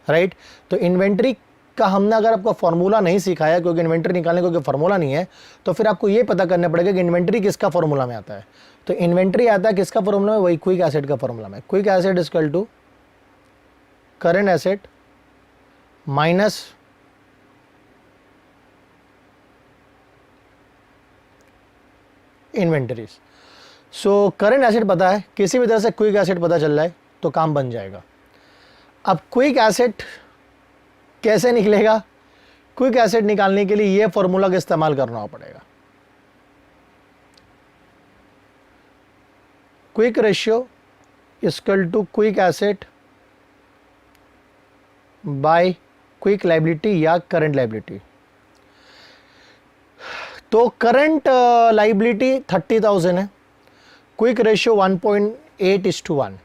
Speaker 1: right. तो inventory का हमने अगर आपको फॉर्मूला नहीं सिखाया, क्योंकि इन्वेंटरी निकालने का कोई फॉर्मूला नहीं है, तो फिर आपको ये पता करना पड़ेगा कि इन्वेंटरी किसका फॉर्मूला में आता है। तो इन्वेंटरी आता है किसका फॉर्मूला में, वही क्विक एसेट का फॉर्मूला में। Quick asset is equal to current asset minus inventories. So current asset पता है, किसी भी तरह से क्विक एसेट पता चल जाए तो काम बन जाएगा। अब क्विक एसेट कैसे निकलेगा, क्विक एसेट निकालने के लिए ये फॉर्मूला का इस्तेमाल करना पड़ेगा। Quick ratio equal to quick asset by quick liability या करंट लाइबिलिटी। तो करंट लाइबिलिटी 30,000 है, quick ratio 1.8:1।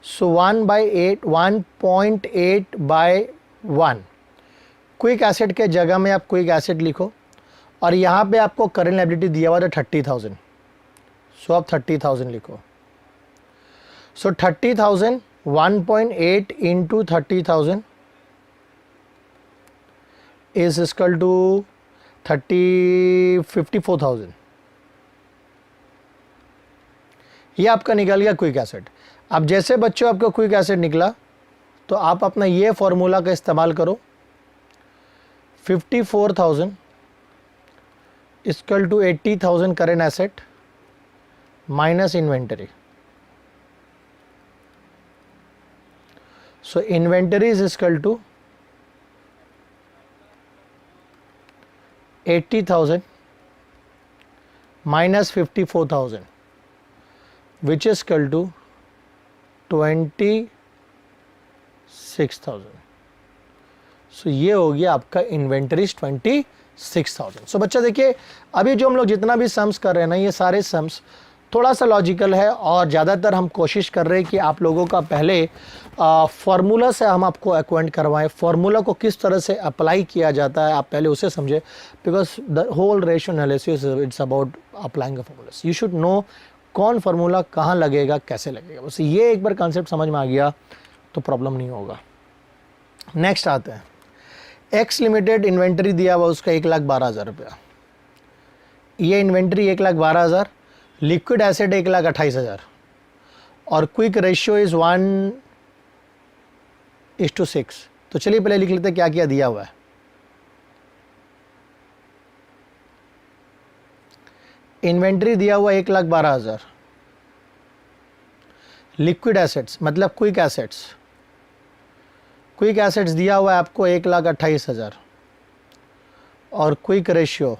Speaker 1: So 1.8/1। Quick asset के जगह में आप क्विक एसेट लिखो और यहाँ पे आपको करंट लाइबिलिटी दिया हुआ था 30,000। सो आप 30,000 लिखो। सो 30,000 1.8 into 30,000 is equal to 54,000। ये आपका निकल गया क्विक एसेट। अब जैसे बच्चों आपका क्विक एसेट निकला, तो आप अपना ये फॉर्मूला का इस्तेमाल करो। 54,000 equal to 80,000 current asset minus inventory. So inventory is equal to 80,000 minus 54,000, which is equal to 26,000. So ये हो गया आपका इन्वेंटरीज 26,000. सो बच्चा देखिए, अभी जो हम लोग जितना भी सम्स कर रहे हैं ना, ये सारे सम्स थोड़ा सा लॉजिकल है और ज़्यादातर हम कोशिश कर रहे हैं कि आप लोगों का पहले फार्मूला से हम आपको एक्वेंट करवाएं. फार्मूला को किस तरह से अप्लाई किया जाता है आप पहले उसे समझे, because the whole ratio analysis it's about applying a formula. You should know कौन फार्मूला कहाँ लगेगा, कैसे लगेगा. बस ये एक बार कॉन्सेप्ट समझ में आ गया तो प्रॉब्लम नहीं होगा. नेक्स्ट आते हैं, एक्स लिमिटेड इन्वेंट्री दिया हुआ उसका 1,12,000 रुपया. ये इन्वेंट्री 1,12,000, लिक्विड एसेट 1,28,000 और क्विक रेशियो इज 1:6. तो चलिए पहले लिख लेते हैं क्या क्या दिया हुआ है. इन्वेंट्री दिया हुआ 1,12,000, लिक्विड एसेट्स मतलब क्विक एसेट्स, क्विक एसेट्स दिया हुआ है आपको 1,28,000 और क्विक रेशियो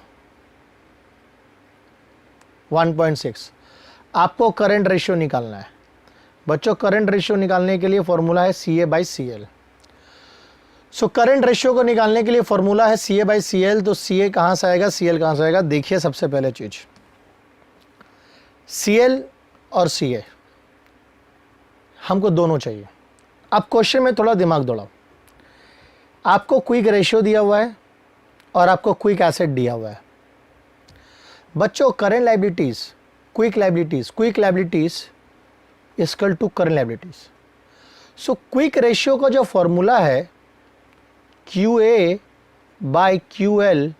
Speaker 1: 1.6. आपको करंट रेशियो निकालना है बच्चों. करंट रेशियो निकालने के लिए फॉर्मूला है CA/CL. सो करंट रेशियो को निकालने के लिए फॉर्मूला है CA/CL. तो CA कहां से आएगा, CL कहां से आएगा. देखिए सबसे पहले चीज, CL और CA हमको दोनों चाहिए. अब क्वेश्चन में थोड़ा दिमाग दौड़ाओ. आपको क्विक रेशियो दिया हुआ है और आपको क्विक एसेट दिया हुआ है. बच्चों current liabilities, quick liabilities equal to current liabilities. So quick ratio का जो फॉर्मूला है QA/QL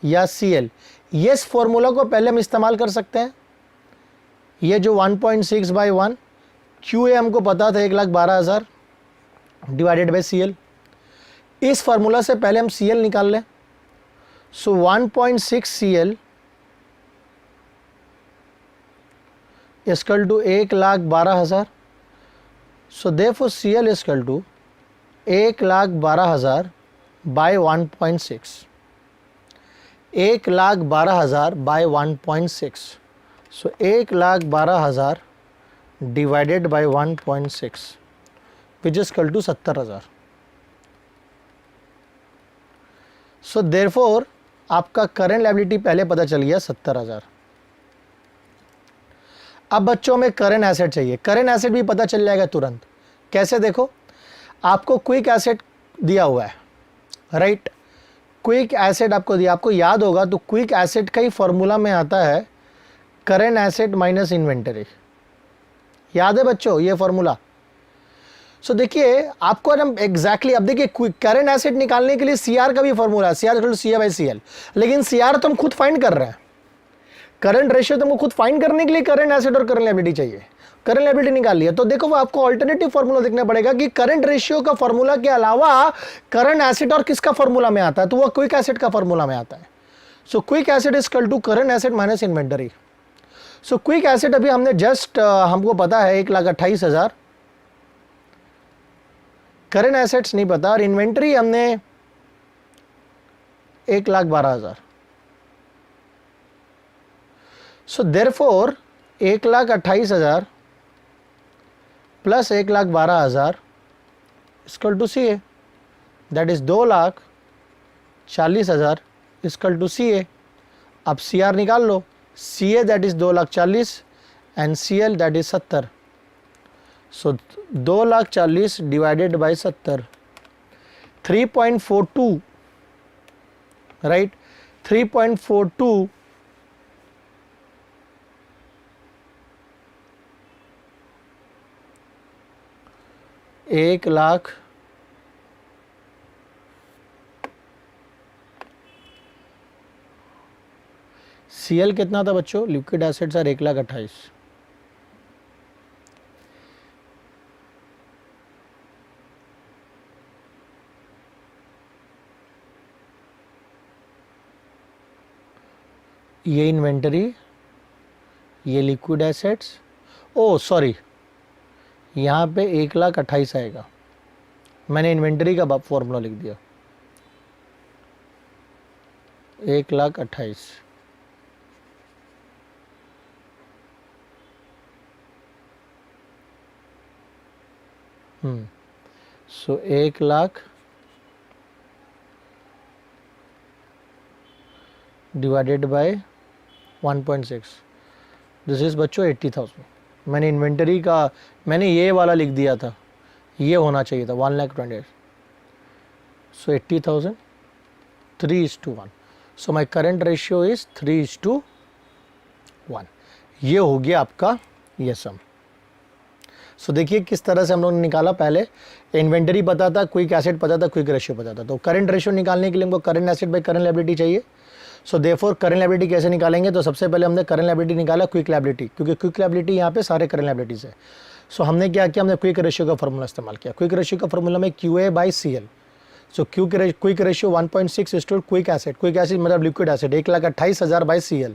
Speaker 1: या CL, ये इस फॉर्मूला को पहले हम इस्तेमाल कर सकते हैं. ये जो 1.6/1 QA हमको पता था 1,12,000 डिवाइडेड बाई CL. इस फॉर्मूला से पहले हम CL निकाल लें. So 1.6 CL equal to 1,12,000. So therefore CL equal to 1,12,000 by 1.6. 1,12,000 by 1.6. So 1,12,000 divided by 1.6 which is equal to 70,000. So therefore आपका करंट लायबिलिटी पहले पता चल गया 70,000. अब बच्चों में करंट एसेट चाहिए. करंट एसेट भी पता चल जाएगा तुरंत. कैसे, देखो आपको क्विक एसेट दिया हुआ है, राइट. क्विक एसेट आपको दिया, आपको याद होगा तो क्विक एसेट का ही फॉर्मूला में आता है करंट एसेट माइनस इन्वेंटरी. याद है बच्चों ये फॉर्मूला. सो देखिए आपको हम एग्जैक्टली, अब देखिए करंट एसेट निकालने के लिए CR का भी फॉर्मूला है, CA/CL. लेकिन CR तो हम खुद फाइंड कर रहे हैं. करंट रेशियो तुमको खुद फाइंड करने के लिए करंट एसेट और करंट लायबिलिटी चाहिए. करंट लायबिलिटी निकाल लिया तो देखो वो आपको अल्टरनेटिव फॉर्मूला देखना पड़ेगा कि करंट रेशियो का फॉर्मूला के अलावा करंट एसेट और किसका फॉर्मूला में आता है, तो वो क्विक एसेट का फॉर्मूला में आता है. So quick asset is equal to current asset minus inventory. So quick asset अभी हमने जस्ट हमको पता है 1,28,000. करंट एसेट्स नहीं पता और इन्वेंटरी हमने 1,12,000. So therefore 1,28,000 plus 1,12,000 equal to CA, that is 2,40,000 equal to CA. अब CR निकाल लो. CA that is 2,40,000 and CL that is 70. So 2,40,000 divided by 70, 3.42, right. 3.42 1,00,000 CL कितना था बच्चों, लिक्विड एसेट्स आर 1,28,000. ये इन्वेंटरी, ये लिक्विड एसेट्स, ओ sorry यहाँ पे 1,28,000 आएगा, मैंने इन्वेंटरी का फॉर्मूला लिख दिया 1,28,000। सो 1,00,000 डिवाइडेड बाय 1.6, दिस इज बच्चों 80,000। मैंने इन्वेंटरी का मैंने ये वाला लिख दिया था, ये होना चाहिए था 1,20,000। सो 80,000 3:1। सो माई करेंट रेशियो इज 3:1। ये हो गया आपका ये सम। सो देखिए किस तरह से हम लोगों ने निकाला। पहले इन्वेंटरी पता था, क्विक एसेट पता था, क्विक रेशियो पता था। तो करंट रेशियो निकालने के लिए हमको current asset by current liability चाहिए। सो देयरफॉर करंट लायबिलिटी कैसे निकालेंगे, तो सबसे पहले हमने करंट लायबिलिटी निकाला क्विक लायबिलिटी, क्योंकि क्विक लायबिलिटी यहाँ पे सारे करंट लायबिलिटीज है। सो हमने क्या किया, हमने क्विक रेशियो का फॉर्मूला इस्तेमाल किया। क्विक रेशियो का फॉर्मूला में QA by CL। So quick ratio 1.6 is to quick acid, quick acid मतलब liquid acid 1,28,000 by CL।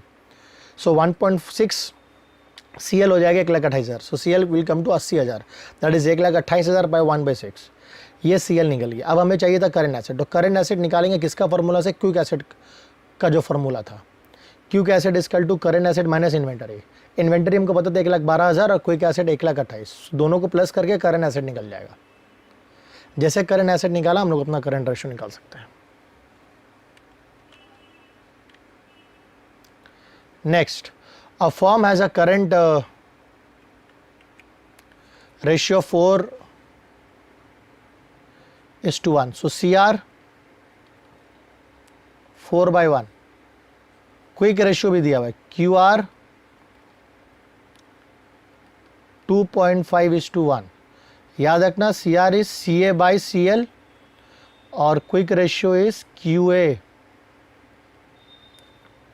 Speaker 1: So 1.6 CL हो जाएगा 1,28,000। So CL will come to 80,000, that is 1,28,000 by 1/6। ये CL निकल गया। अब हमें चाहिए था करंट एसिड, तो करंट एसिड निकालेंगे किसका फॉर्मूला से, क्विक एसिड का जो फॉर्मूला था। Quick acid equal to current acid minus inventory. Inventory हमको पता था 1,12,000 और क्विक एसिड 1,28,000, दोनों को प्लस करके करंट एसिड निकल जाएगा। जैसे करंट एसिड निकाला हम लोग अपना करंट रेशियो निकाल सकते हैं। Next, a firm has a current ratio 4:1, so CR 4/1। Quick ratio भी दिया हुआ है QR 2.5:1। याद रखना CR is CA by CL और quick ratio is QA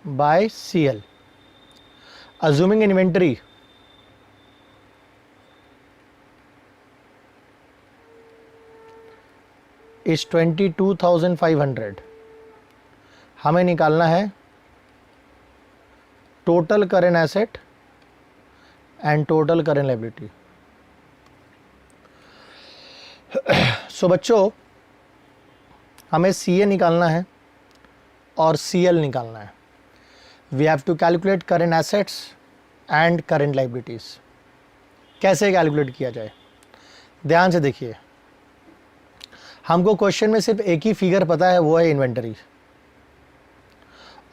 Speaker 1: by CL। Assuming inventory is 22,500, हमें निकालना है total current asset and total current liability. So बच्चों हमें CA निकालना है और CL निकालना है। We have to calculate current assets and current liabilities। कैसे कैलकुलेट किया जाए, ध्यान से देखिए। हमको क्वेश्चन में सिर्फ एक ही फिगर पता है, वो है इन्वेंटरी।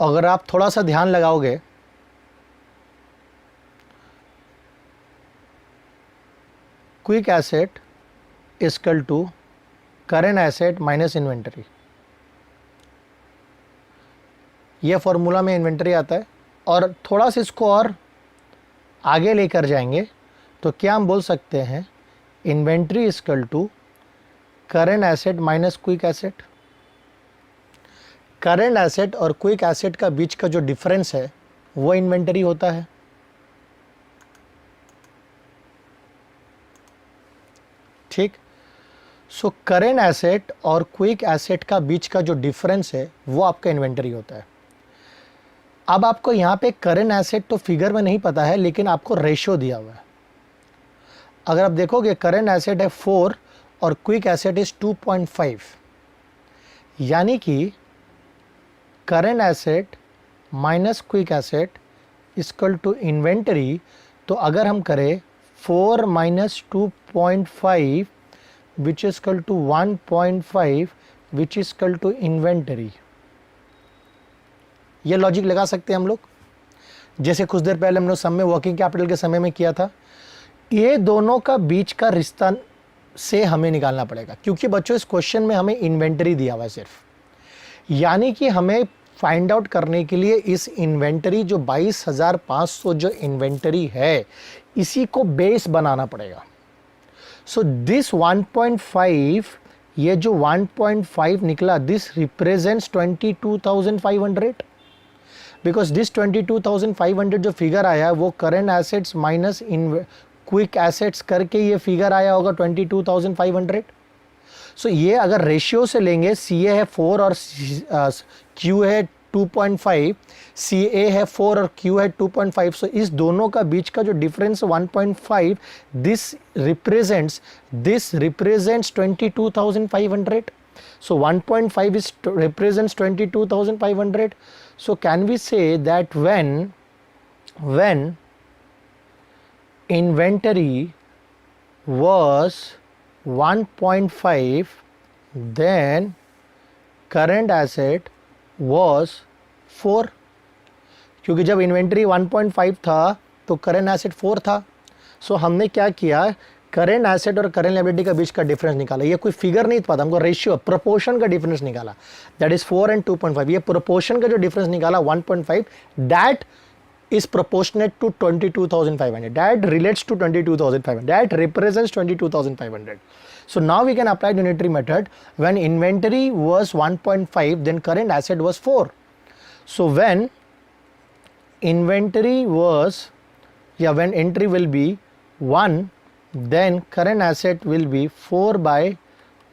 Speaker 1: अगर आप थोड़ा सा ध्यान लगाओगे quick asset equal to current asset minus inventory, ये फॉर्मूला में इन्वेंटरी आता है। और थोड़ा सा इसको और आगे लेकर जाएंगे तो क्या हम बोल सकते हैं, inventory equal to current asset minus quick asset. Current asset और क्विक एसेट का बीच का जो डिफरेंस है वो इन्वेंटरी होता है। ठीक, सो करंट एसेट और क्विक एसेट का बीच का जो डिफरेंस है वो आपका इन्वेंटरी होता है। अब आपको यहाँ पे करंट एसेट तो फिगर में नहीं पता है, लेकिन आपको रेशियो दिया हुआ है। अगर आप देखोगे करंट एसेट है 4 और क्विक एसेट इज 2.5, यानी कि current asset minus quick asset equal to inventory. तो अगर हम करें 4 minus 2.5 which is equal to 1.5 which is equal to inventory. ये लॉजिक लगा सकते हैं हम लोग, जैसे कुछ देर पहले हम लोग सम में वर्किंग कैपिटल के समय में किया था। ये दोनों का बीच का रिश्ता से हमें निकालना पड़ेगा, क्योंकि बच्चों इस क्वेश्चन में हमें इन्वेंटरी दिया हुआ है सिर्फ, यानी कि हमें फाइंड आउट करने के लिए इस इन्वेंटरी जो 22,500 जो इन्वेंटरी है इसी को बेस बनाना पड़ेगा। सो दिस 1.5, ये जो 1.5 निकला, दिस रिप्रेजेंट्स 22,500, बिकॉज दिस 22,500 जो फिगर आया वो current assets minus quick assets करके ये फिगर आया होगा 22,500। सो ये अगर रेशियो से लेंगे, CA है 4 और Q है 2.5, CA है 4 और Q है 2.5, सो इस दोनों का बीच का जो difference 1.5, this represents 22,500. So 1.5 is represents 22,500. So can we say that when inventory was 1.5, then current asset was 4? क्योंकि जब इन्वेंटरी 1.5 था तो करेंट एसेट 4 था. सो हमने क्या किया, करेंट एसेट और करेंट लायबिलिटी का बीच का डिफरेंस निकाला. ये कोई फिगर नहीं पता हमको, रेशियो प्रोपोर्शन का डिफरेंस निकाला, दैट इज 4 and 2.5. ये प्रोपोर्शन का जो डिफरेंस निकाला 1.5, that is proportionate to 22,500. That relates to 22,500. That represents 22,500. So now we can apply the unitary method. When inventory was 1.5, then current asset was 4. So when inventory was, when entry will be 1, then current asset will be 4 by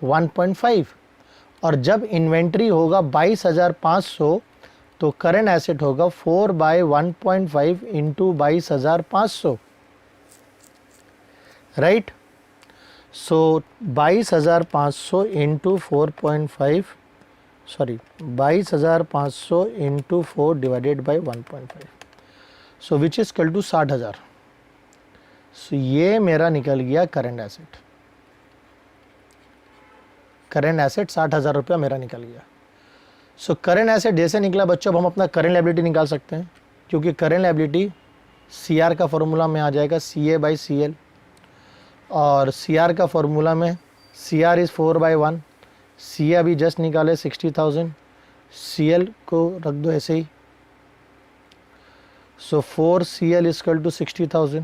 Speaker 1: 1.5. और जब inventory होगा 22,500 तो current asset होगा 4 by 1.5 into 22,500, right. So 22,500 into 4.5, sorry 22,500 into 4 divided by 1.5, so which is equal to 60,000. So ये मेरा निकल गया current asset. Current asset 60,000 रुपया मेरा निकल गया. सो करंट एसेट जैसे निकला बच्चों, अब हम अपना करंट लायबिलिटी निकाल सकते हैं, क्योंकि करंट लायबिलिटी CR का फॉर्मूला में आ जाएगा CA बाई CL, और CR का फॉर्मूला में CR इज़ 4 by 1, CA अभी जस्ट निकाले 60,000, CL को रख दो ऐसे ही. So 4 CL is equal to 60,000,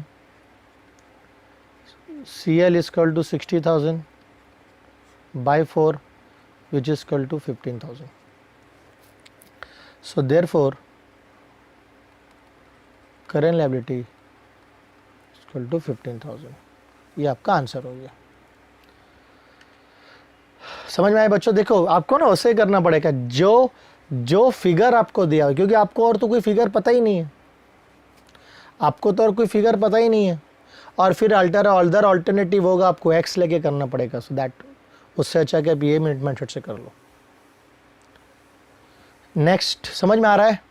Speaker 1: CL is equal to 60,000 by 4, which is equal to 15,000. So therefore current liability is equal to 15,000. ये आपका आंसर हो गया. समझ में आया बच्चों? देखो आपको ना वैसे करना पड़ेगा जो फिगर आपको दिया हो, क्योंकि आपको और तो कोई फिगर पता ही नहीं है, आपको तो और कोई फिगर पता ही नहीं है, और फिर अदर अल्टरनेटिव होगा, आपको एक्स लेके करना पड़ेगा. सो दैट उससे अच्छा कि आप ये मेथड से कर लो. नेक्स्ट, समझ में आ रहा है?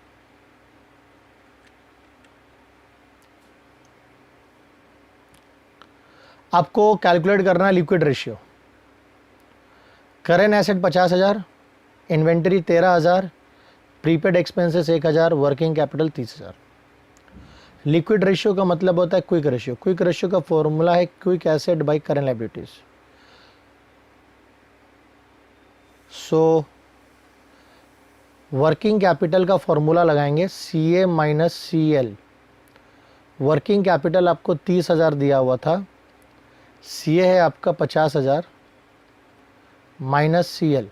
Speaker 1: आपको कैलकुलेट करना है liquid ratio. Current asset 50,000, inventory 13,000, prepaid expenses 1,000, working capital 30,000. Liquid ratio का मतलब होता है क्विक रेशियो. क्विक रेशियो का फॉर्मूला है quick asset by current liabilities. So working capital का फॉर्मूला लगाएंगे CA minus CL. Working capital आपको 30,000 दिया हुआ था, CA है आपका 50,000 माइनस CL.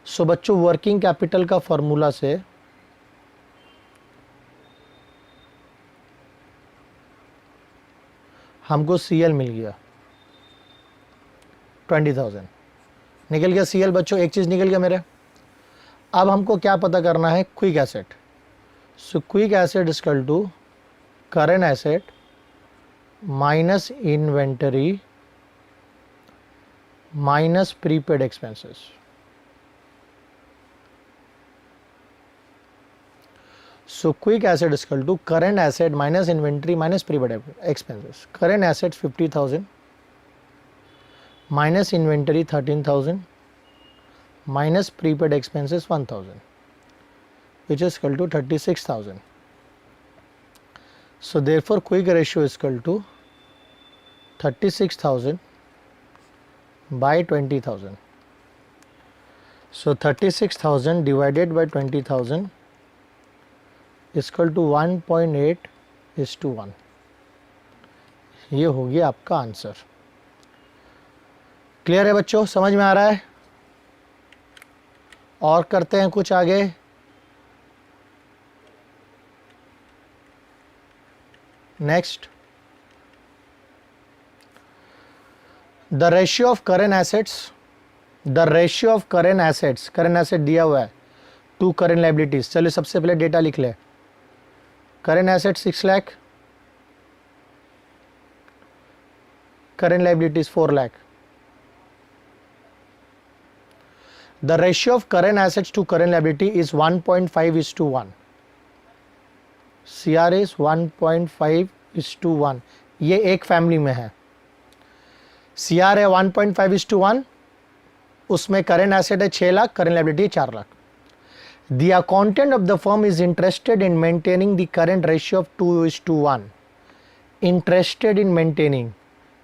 Speaker 1: सो बच्चों वर्किंग कैपिटल का फॉर्मूला से हमको CL मिल गया 20,000. निकल गया CL बच्चों, एक चीज़ निकल गया मेरे. अब हमको क्या पता करना है, quick asset. So quick asset is equal to current asset minus inventory minus prepaid expenses. So quick asset is equal to current asset minus inventory minus prepaid expenses. Current asset 50,000 minus inventory 13,000 minus prepaid expenses 1,000, which is equal to 36,000. So therefore quick ratio is equal to 36,000 by 20,000. So 36,000 divided by 20,000 is equal to 1.8:1. ये हो गया आपका answer. Clear है बच्चों? समझ में आ रहा है? और करते हैं कुछ आगे. Next, the ratio of current assets. The ratio of current assets, current asset दिया हुआ है टू करेंट लाइबिलिटीज। चलिए सबसे पहले डेटा लिख ले। Current asset 6 lakh, current liabilities 4 lakh. The ratio of current assets to current liability is 1.5:1. CR is 1.5:1. ये एक फैमिली में है। CR है 1.5:1, उसमें करेंट एसेट है 6 lakh, current liability 4 lakh. The accountant of the firm is interested in maintaining the current ratio of 2:1. Interested in maintaining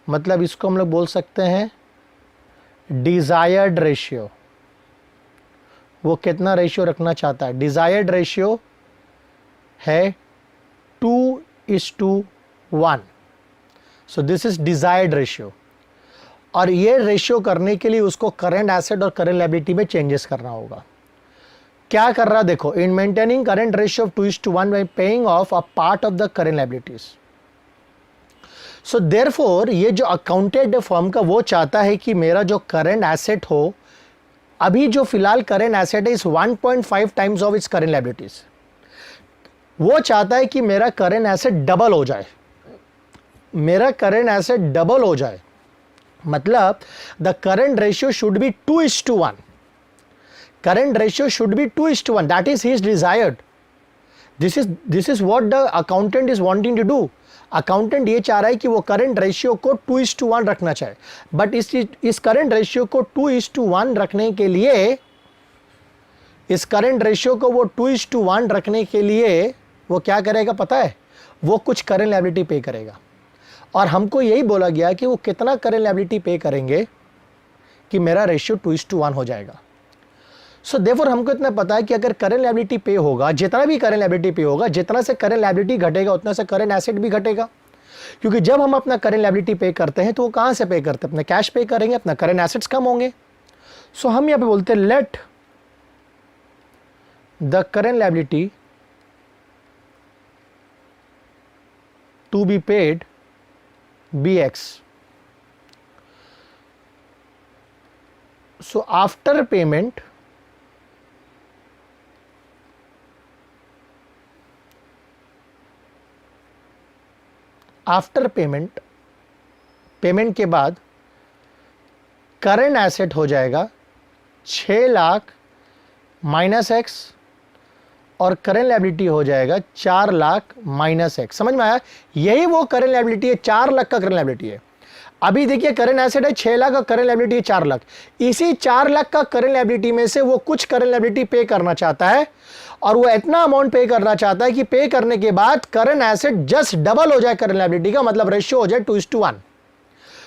Speaker 1: मतलब इसको हम लोग बोल सकते हैं डिजायर्ड रेशियो। वो कितना रेशियो रखना चाहता है? डिजायर्ड रेशियो है 2:1। So this is desired ratio. और ये रेशियो करने के लिए उसको करेंट एसेट और करेंट लायबिलिटी में चेंजेस करना होगा। क्या कर रहा देखो, in maintaining current ratio of 2:1 bye paying of a part of the current liabilities. So therefore ये जो अकाउंटेंट है फर्म का, वो चाहता है कि मेरा जो करेंट एसेट हो, अभी जो फिलहाल करेंट एसेट है इस 1.5 times of it's current liabilities. वो चाहता है कि मेरा करेंट एसेट डबल हो जाए, मेरा करेंट एसेट डबल हो जाए। मतलब the current ratio should be 2:1। current ratio should be 2:1. That is his desired. This is what the accountant is wanting to do. Accountant ये चाह रहा है कि वो करंट रेशियो को 2:1 रखना चाहे, बट इस करंट रेशियो को 2:1 रखने के लिए, इस करंट रेशियो को वो 2:1 रखने के लिए वो क्या करेगा पता है? वो कुछ करंट लायबिलिटी पे करेगा। और हमको यही बोला गया कि वो कितना करंट लायबिलिटी पे करेंगे कि मेरा रेशियो 2:1 हो जाएगा। सो देयरफॉर हमको इतना पता है कि अगर करंट लायबिलिटी पे होगा, जितना भी करंट लायबिलिटी पे होगा, जितना से करंट लायबिलिटी घटेगा उतना से करंट एसेट भी घटेगा। क्योंकि जब हम अपना करंट लायबिलिटी पे करते हैं तो वो कहां से पे करते हैं? अपना कैश पे करेंगे, अपना करंट एसेट्स कम होंगे। सो हम यहां पे बोलते हैं let the current liability to be paid be X. So after payment payment के बाद करंट एसेट हो जाएगा 6 लाख माइनस एक्स और करंट लायबिलिटी हो जाएगा 4 लाख माइनस एक्स। समझ में आया? यही वो करंट लायबिलिटी है, 4 लाख का करंट लायबिलिटी है। अभी देखिए करंट एसेट है 6 लाख और करंट लायबिलिटी है 4 लाख। इसी 4 लाख का करंट लायबिलिटी में से वो कुछ करंट लायबिलिटी पे करना चाहता है और वो इतना अमाउंट पे करना चाहता है कि पे करने के बाद करंट एसेट जस्ट डबल हो जाए करंट लायबिलिटी का, मतलब रेशियो हो जाए 2:1।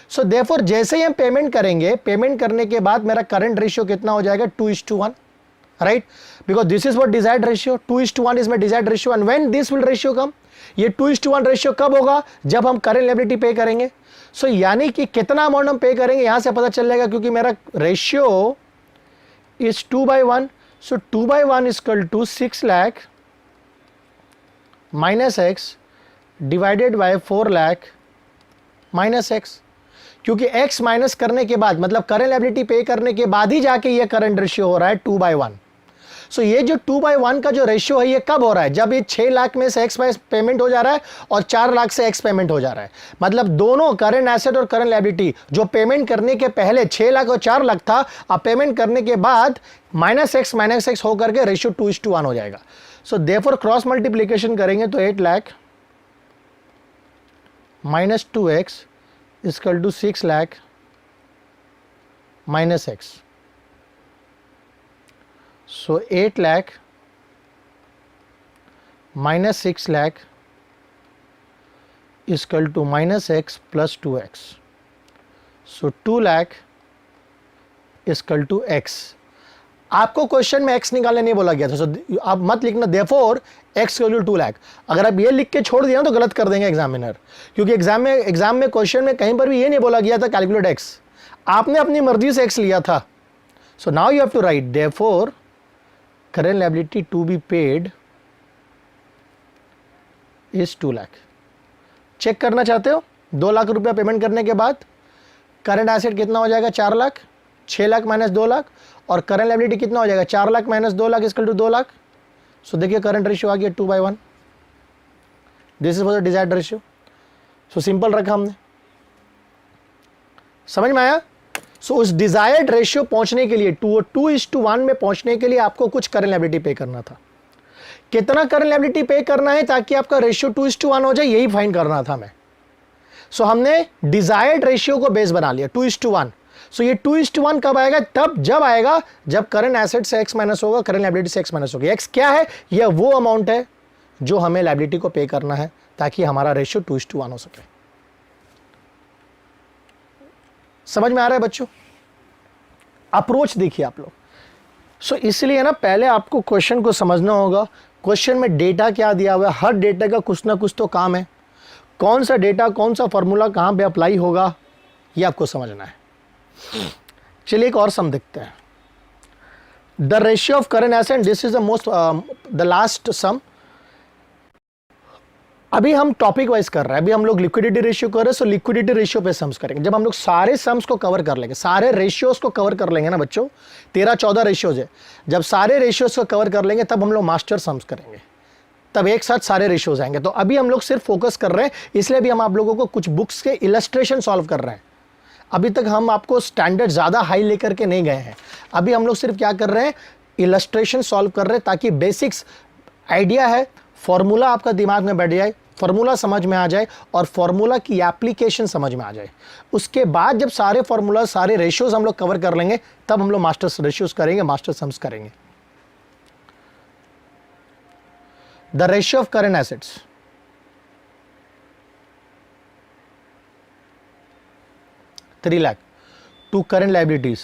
Speaker 1: सो देयरफॉर जैसे ही हम पेमेंट करेंगे, पेमेंट करने के बाद मेरा करंट रेशियो कितना हो जाएगा? 2:1, right? Because this is what desired ratio, 2:1 is my desired ratio. And when this will ratio come, ये 2:1 रेशियो कब होगा? जब हम करंट लायबिलिटी पे करेंगे। सो यानी कि कितना अमाउंट हम पे करेंगे यहां से पता चल जाएगा, क्योंकि मेरा ratio is 2/1। So 2/1 is equal to 6 lakh minus X divided by 4 lakh minus X. क्योंकि एक्स माइनस करने के बाद, मतलब करंट लायबिलिटी पे करने के बाद ही जाके ये करंट रेशियो हो रहा है 2/1। सो ये जो 2/1 का जो रेशियो है ये कब हो रहा है? जब ये 6 लाख में से एक्स पेमेंट हो जा रहा है और 4 लाख से एक्स पेमेंट हो जा रहा है। मतलब दोनों करंट एसेट और करंट लायबिलिटी जो पेमेंट करने के पहले 6 लाख और 4 लाख था, अब पेमेंट करने के बाद माइनस एक्स होकर के रेशियो 2:1 हो जाएगा। सो देयरफॉर क्रॉस मल्टीप्लीकेशन करेंगे तो 8 lakh minus 2x equal to 6 lakh minus X. So 8 lakh minus 6 lakh is equal to minus x plus 2x. So 2 lakh is equal to x. आपको क्वेश्चन में x निकालने नहीं बोला गया था, so आप मत लिखना therefore x equal to 2 lakh। अगर आप ये लिख के छोड़ दिया तो गलत कर देंगे एग्जामिनर, क्योंकि एग्जाम में क्वेश्चन में कहीं पर भी ये नहीं बोला गया था कैलकुलेट x। आपने अपनी मर्जी से x लिया था। So now you have to write therefore current liability to be paid is 2 lakh. Check करना चाहते हो 2 लाख रुपया पेमेंट करने के बाद करंट एसेट कितना हो जाएगा? 4 लाख। 6 लाख माइनस 2 लाख, और करंट लायबिलिटी कितना हो जाएगा 4 lakh minus 2 lakh equal to 2 lakh. So देखिए करंट रेशियो आ गया 2/1। This is for the desired ratio. So simple रखा हमने, समझ में आया। सो उस डिजायर्ड रेशियो पहुंचने के लिए 2:1 में पहुंचने के लिए आपको कुछ करंट लायबिलिटी पे करना था। कितना करंट लायबिलिटी पे करना है ताकि आपका रेशियो 2:1 हो जाए, यही फाइंड करना था हमें। सो हमने डिजायर्ड रेशियो को बेस बना लिया 2:1। सो ये 2:1 कब आएगा, जब आएगा जब करंट एसेट से एक्स माइनस होगा, करंट लायबिलिटी से एक्स माइनस होगी। एक्स क्या है, यह वो अमाउंट है जो हमें लायबिलिटी को पे करना है ताकि हमारा रेशियो 2:1 हो सके। समझ में आ रहा है बच्चों। अप्रोच देखिए आप लोग। सो इसलिए ना पहले आपको क्वेश्चन को समझना होगा। क्वेश्चन में डेटा क्या दिया हुआ है, हर डेटा का कुछ ना कुछ तो काम है। कौन सा डेटा, कौन सा फॉर्मूला कहां पे अप्लाई होगा, ये आपको समझना है। चलिए एक और सम देखते हैं। The ratio of current asset, this is the last sum. अभी हम टॉपिक वाइज कर रहे हैं, अभी हम लोग लिक्विडिटी रेशियो कर रहे हैं। सो लिक्विडिटी रेशियो पे सम्स करेंगे। जब हम लोग सारे सम्स को कवर कर लेंगे, सारे रेशियोज को कवर कर लेंगे ना बच्चों, 13-14 रेशियोज है। जब सारे रेशियोज को कवर कर लेंगे तब हम लोग मास्टर सम्स करेंगे, तब एक साथ सारे रेशियोज आएंगे। तो अभी हम लोग सिर्फ फोकस कर रहे हैं, इसलिए भी हम आप लोगों को कुछ बुक्स के इलस्ट्रेशन सॉल्व कर रहे हैं। अभी तक हम आपको स्टैंडर्ड ज़्यादा हाई लेकर के नहीं गए हैं। अभी हम लोग सिर्फ क्या कर रहे हैं, इलस्ट्रेशन सॉल्व कर रहे हैं, ताकि बेसिक्स आइडिया है, फॉर्मूला आपका दिमाग में बैठ जाए, फॉर्मूला समझ में आ जाए और फॉर्मूला की एप्लीकेशन समझ में आ जाए। उसके बाद जब सारे फॉर्मूला, सारे रेशियोज हम लोग कवर कर लेंगे, तब हम लोग मास्टर्स रेशियोज करेंगे, मास्टर सम्स करेंगे। The ratio of current assets, $3 lakh to current liabilities,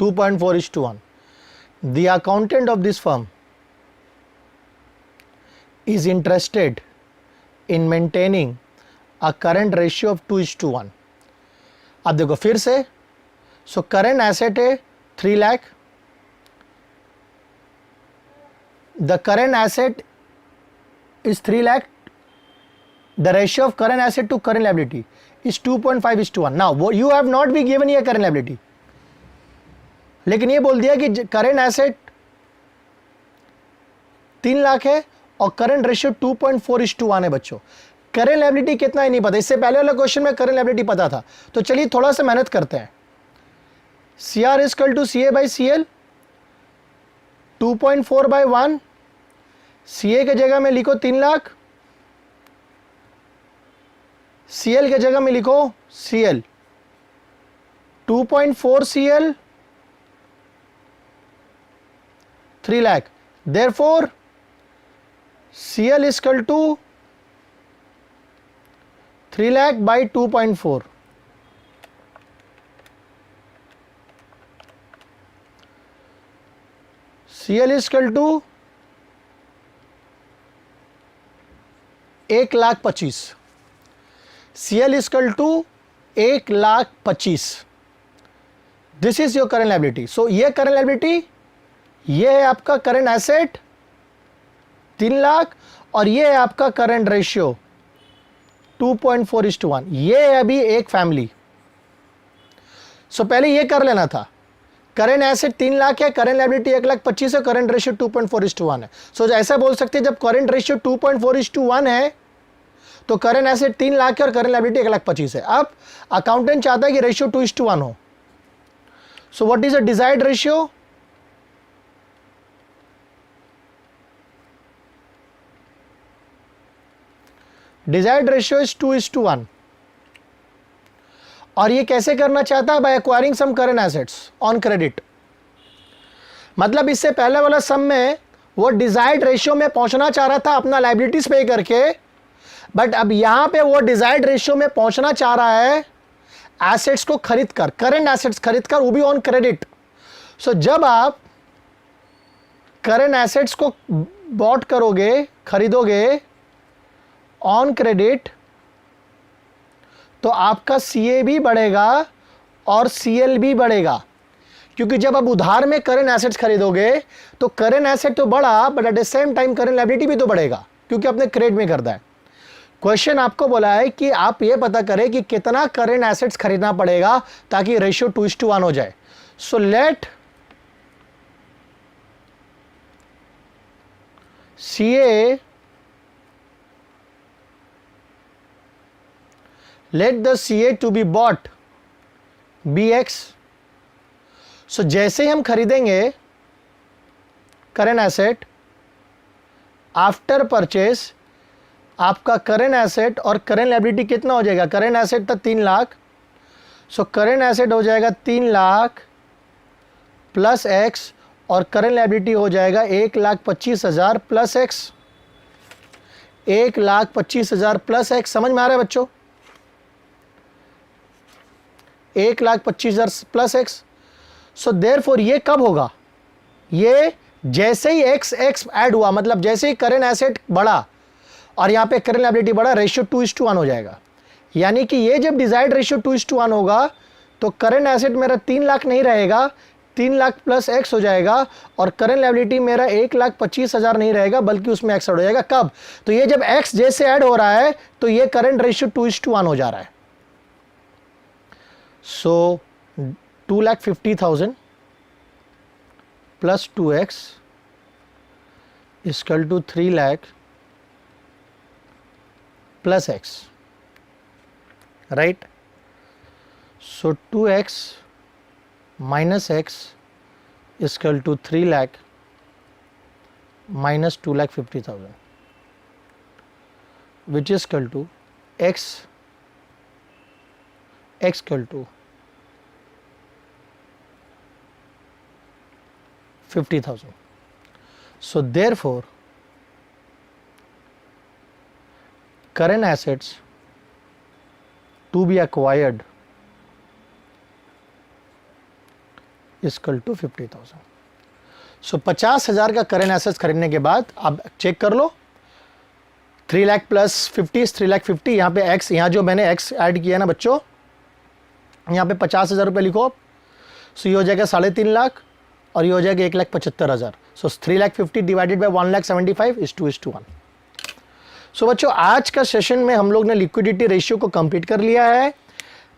Speaker 1: 2.4:1. The accountant of this firm is interested in maintaining a current ratio of 2:1. अब देखो फिर से, सो करंट एसेट है 3 lakh, the current asset is 3 lakh, the ratio of current asset to current liability is 2.5:1. Now you have not be given ये current liability, लेकिन ये बोल दिया कि करंट एसेट 3 लाख है और करंट रेशियो 2.4:1 है बच्चों। करंट लायबिलिटी कितना है नहीं पता, इससे पहले वाला क्वेश्चन में करंट लायबिलिटी पता था। तो चलिए थोड़ा सा मेहनत करते हैं। CR equal to CA/CL, 2.4/1, CA के जगह में लिखो 3 लाख, CL के जगह में लिखो CL, 2.4 CL 3 lakh. Therefore, CL is equal to 3 lakh by 2.4. CL is equal to 1,25,000. CL is equal to 1,25,000. This is your current liability. So ये current liability, ये है आपका करंट एसेट 3 लाख और ये है आपका करंट रेशियो 2.4:1. ये है अभी एक फैमिली। सो पहले ये कर लेना था, करंट एसेट 3 लाख है, करंट लायबिलिटी 1,25,000 है, करंट रेशियो 2.4:1 है। सो ऐसा बोल सकते हैं, जब करंट रेशियो 2.4:1 है तो करंट एसेट 3 लाख है और करंट लायबिलिटी 1,25,000 है। अब अकाउंटेंट चाहता है कि रेशियो 2:1 हो। So what is the desired ratio? Desired ratio is 2:1 और ये कैसे करना चाहता है? By acquiring some current assets on credit. मतलब इससे पहले वाला सम में वो डिजायर्ड रेशियो में पहुंचना चाह रहा था अपना लायबिलिटीज पे करके, बट अब यहां पे वो डिजायर्ड रेशियो में पहुंचना चाह रहा है एसेट्स को खरीद कर, करंट एसेट्स खरीद कर, वो भी ऑन क्रेडिट। सो जब आप करंट एसेट्स को बॉट करोगे, खरीदोगे ऑन क्रेडिट, तो आपका CA भी बढ़ेगा और CL भी बढ़ेगा, क्योंकि जब आप उधार में करंट एसेट्स खरीदोगे तो करंट एसेट तो बढ़ा, but at the same time current liability भी तो बढ़ेगा, क्योंकि आपने क्रेडिट में करता है। क्वेश्चन आपको बोला है कि आप ये पता करें कि कितना करंट एसेट्स खरीदना पड़ेगा ताकि रेशियो 2:1 हो जाए. So let CA, let the CA to be bought BX. सो जैसे हम खरीदेंगे करंट एसेट, आफ्टर परचेस आपका करंट एसेट और करंट लायबिलिटी कितना हो जाएगा? करंट एसेट था 3 लाख, सो करंट एसेट हो जाएगा 3 लाख प्लस एक्स और करंट लायबिलिटी हो जाएगा 1,25,000 प्लस एक्स. 1,25,000 plus x. समझ में आ रहा है बच्चों? 1,25,000 प्लस एक्स. सो देयरफॉर ये कब होगा? ये जैसे ही एक्स ऐड हुआ, मतलब जैसे ही करंट एसेट बढ़ा और यहां पे करंट लायबिलिटी बढ़ा, रेशियो 2:1 हो जाएगा. यानी कि ये जब डिजायर्ड रेशियो 2:1 होगा तो करंट एसेट मेरा 3 लाख नहीं रहेगा, 3 लाख प्लस एक्स हो जाएगा और करंट लायबिलिटी मेरा 1,25,000 नहीं रहेगा बल्कि उसमें एक्स ऐड हो जाएगा. कब? तो ये जब एक्स जैसे ऐड हो रहा है तो ये करंट रेशियो 2:1 हो जा रहा है. So 2,50,000 plus 2x equal to 3 lakh plus x, right? So 2x minus x equal to 3 lakh minus 2,50,000 which is equal to x equal to 50,000. So therefore current assets to be acquired is equal to 50,000. So 50,000 का current assets खरीदने के बाद आप check कर लो, 3 lakh plus 50 3,50,000. यहाँ पे x, यहाँ जो मैंने एक्स ऐड किया ना बच्चों, यहाँ पे 50,000 रुपये लिखो. सो ये हो जाएगा 3.5 लाख और ये हो जाएगा 1,75,000. सो 3,50,000 डिवाइडेड बाय 1,75,000 इज 2:1. सो बच्चों आज का सेशन में हम लोग ने लिक्विडिटी रेशियो को कंप्लीट कर लिया है.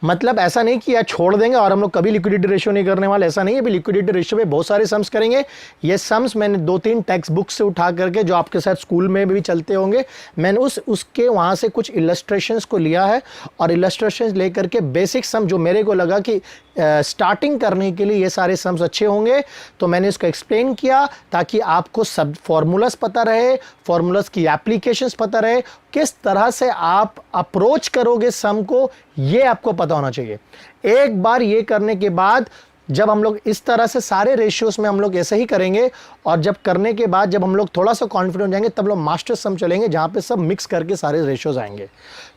Speaker 1: मतलब ऐसा नहीं कि यार छोड़ देंगे और हम लोग कभी लिक्विडिटी रेशियो नहीं करने वाले, ऐसा नहीं है. भी लिक्विडिटी रेशियो में बहुत सारे सम्स करेंगे. ये सम्स मैंने 2-3 टेक्स्ट बुक से उठा करके, जो आपके साथ स्कूल में भी चलते होंगे, मैंने उसके वहाँ से कुछ इलस्ट्रेशंस को लिया है और इलस्ट्रेशंस लेकर के बेसिक सम जो मेरे को लगा कि स्टार्टिंग करने के लिए ये सारे सम्स अच्छे होंगे, तो मैंने इसको एक्सप्लेन किया ताकि आपको सब फॉर्मूलास पता रहे, फॉर्मूलास की एप्लीकेशंस पता रहे, किस तरह से आप अप्रोच करोगे सम को, ये आपको पता होना चाहिए. एक बार ये करने के बाद जब हम लोग इस तरह से सारे रेशियोज में हम लोग ऐसे ही करेंगे और जब करने के बाद जब हम लोग थोड़ा सा कॉन्फिडेंट हो जाएंगे तब लोग मास्टर सम चलेंगे जहां पे सब मिक्स करके सारे रेशियोज आएंगे.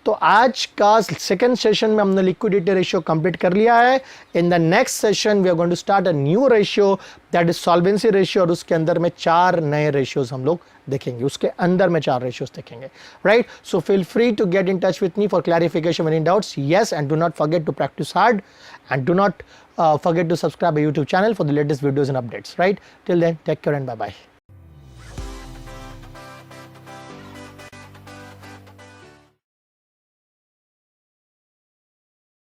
Speaker 1: तो आज का सेकंड सेशन में हमने लिक्विडिटी रेशियो कंप्लीट कर लिया है. In the next session we are going to start a new ratio that is solvency ratio और उसके अंदर में 4 नए रेशियोज हम लोग देखेंगे, उसके अंदर में 4 रेशियोज देखेंगे, right? So feel free to get in touch with me for clarification any doubts. Yes, and do not forget to practice hard and do not forget to subscribe our YouTube channel for the latest videos and updates, right? Till then, take care and bye bye.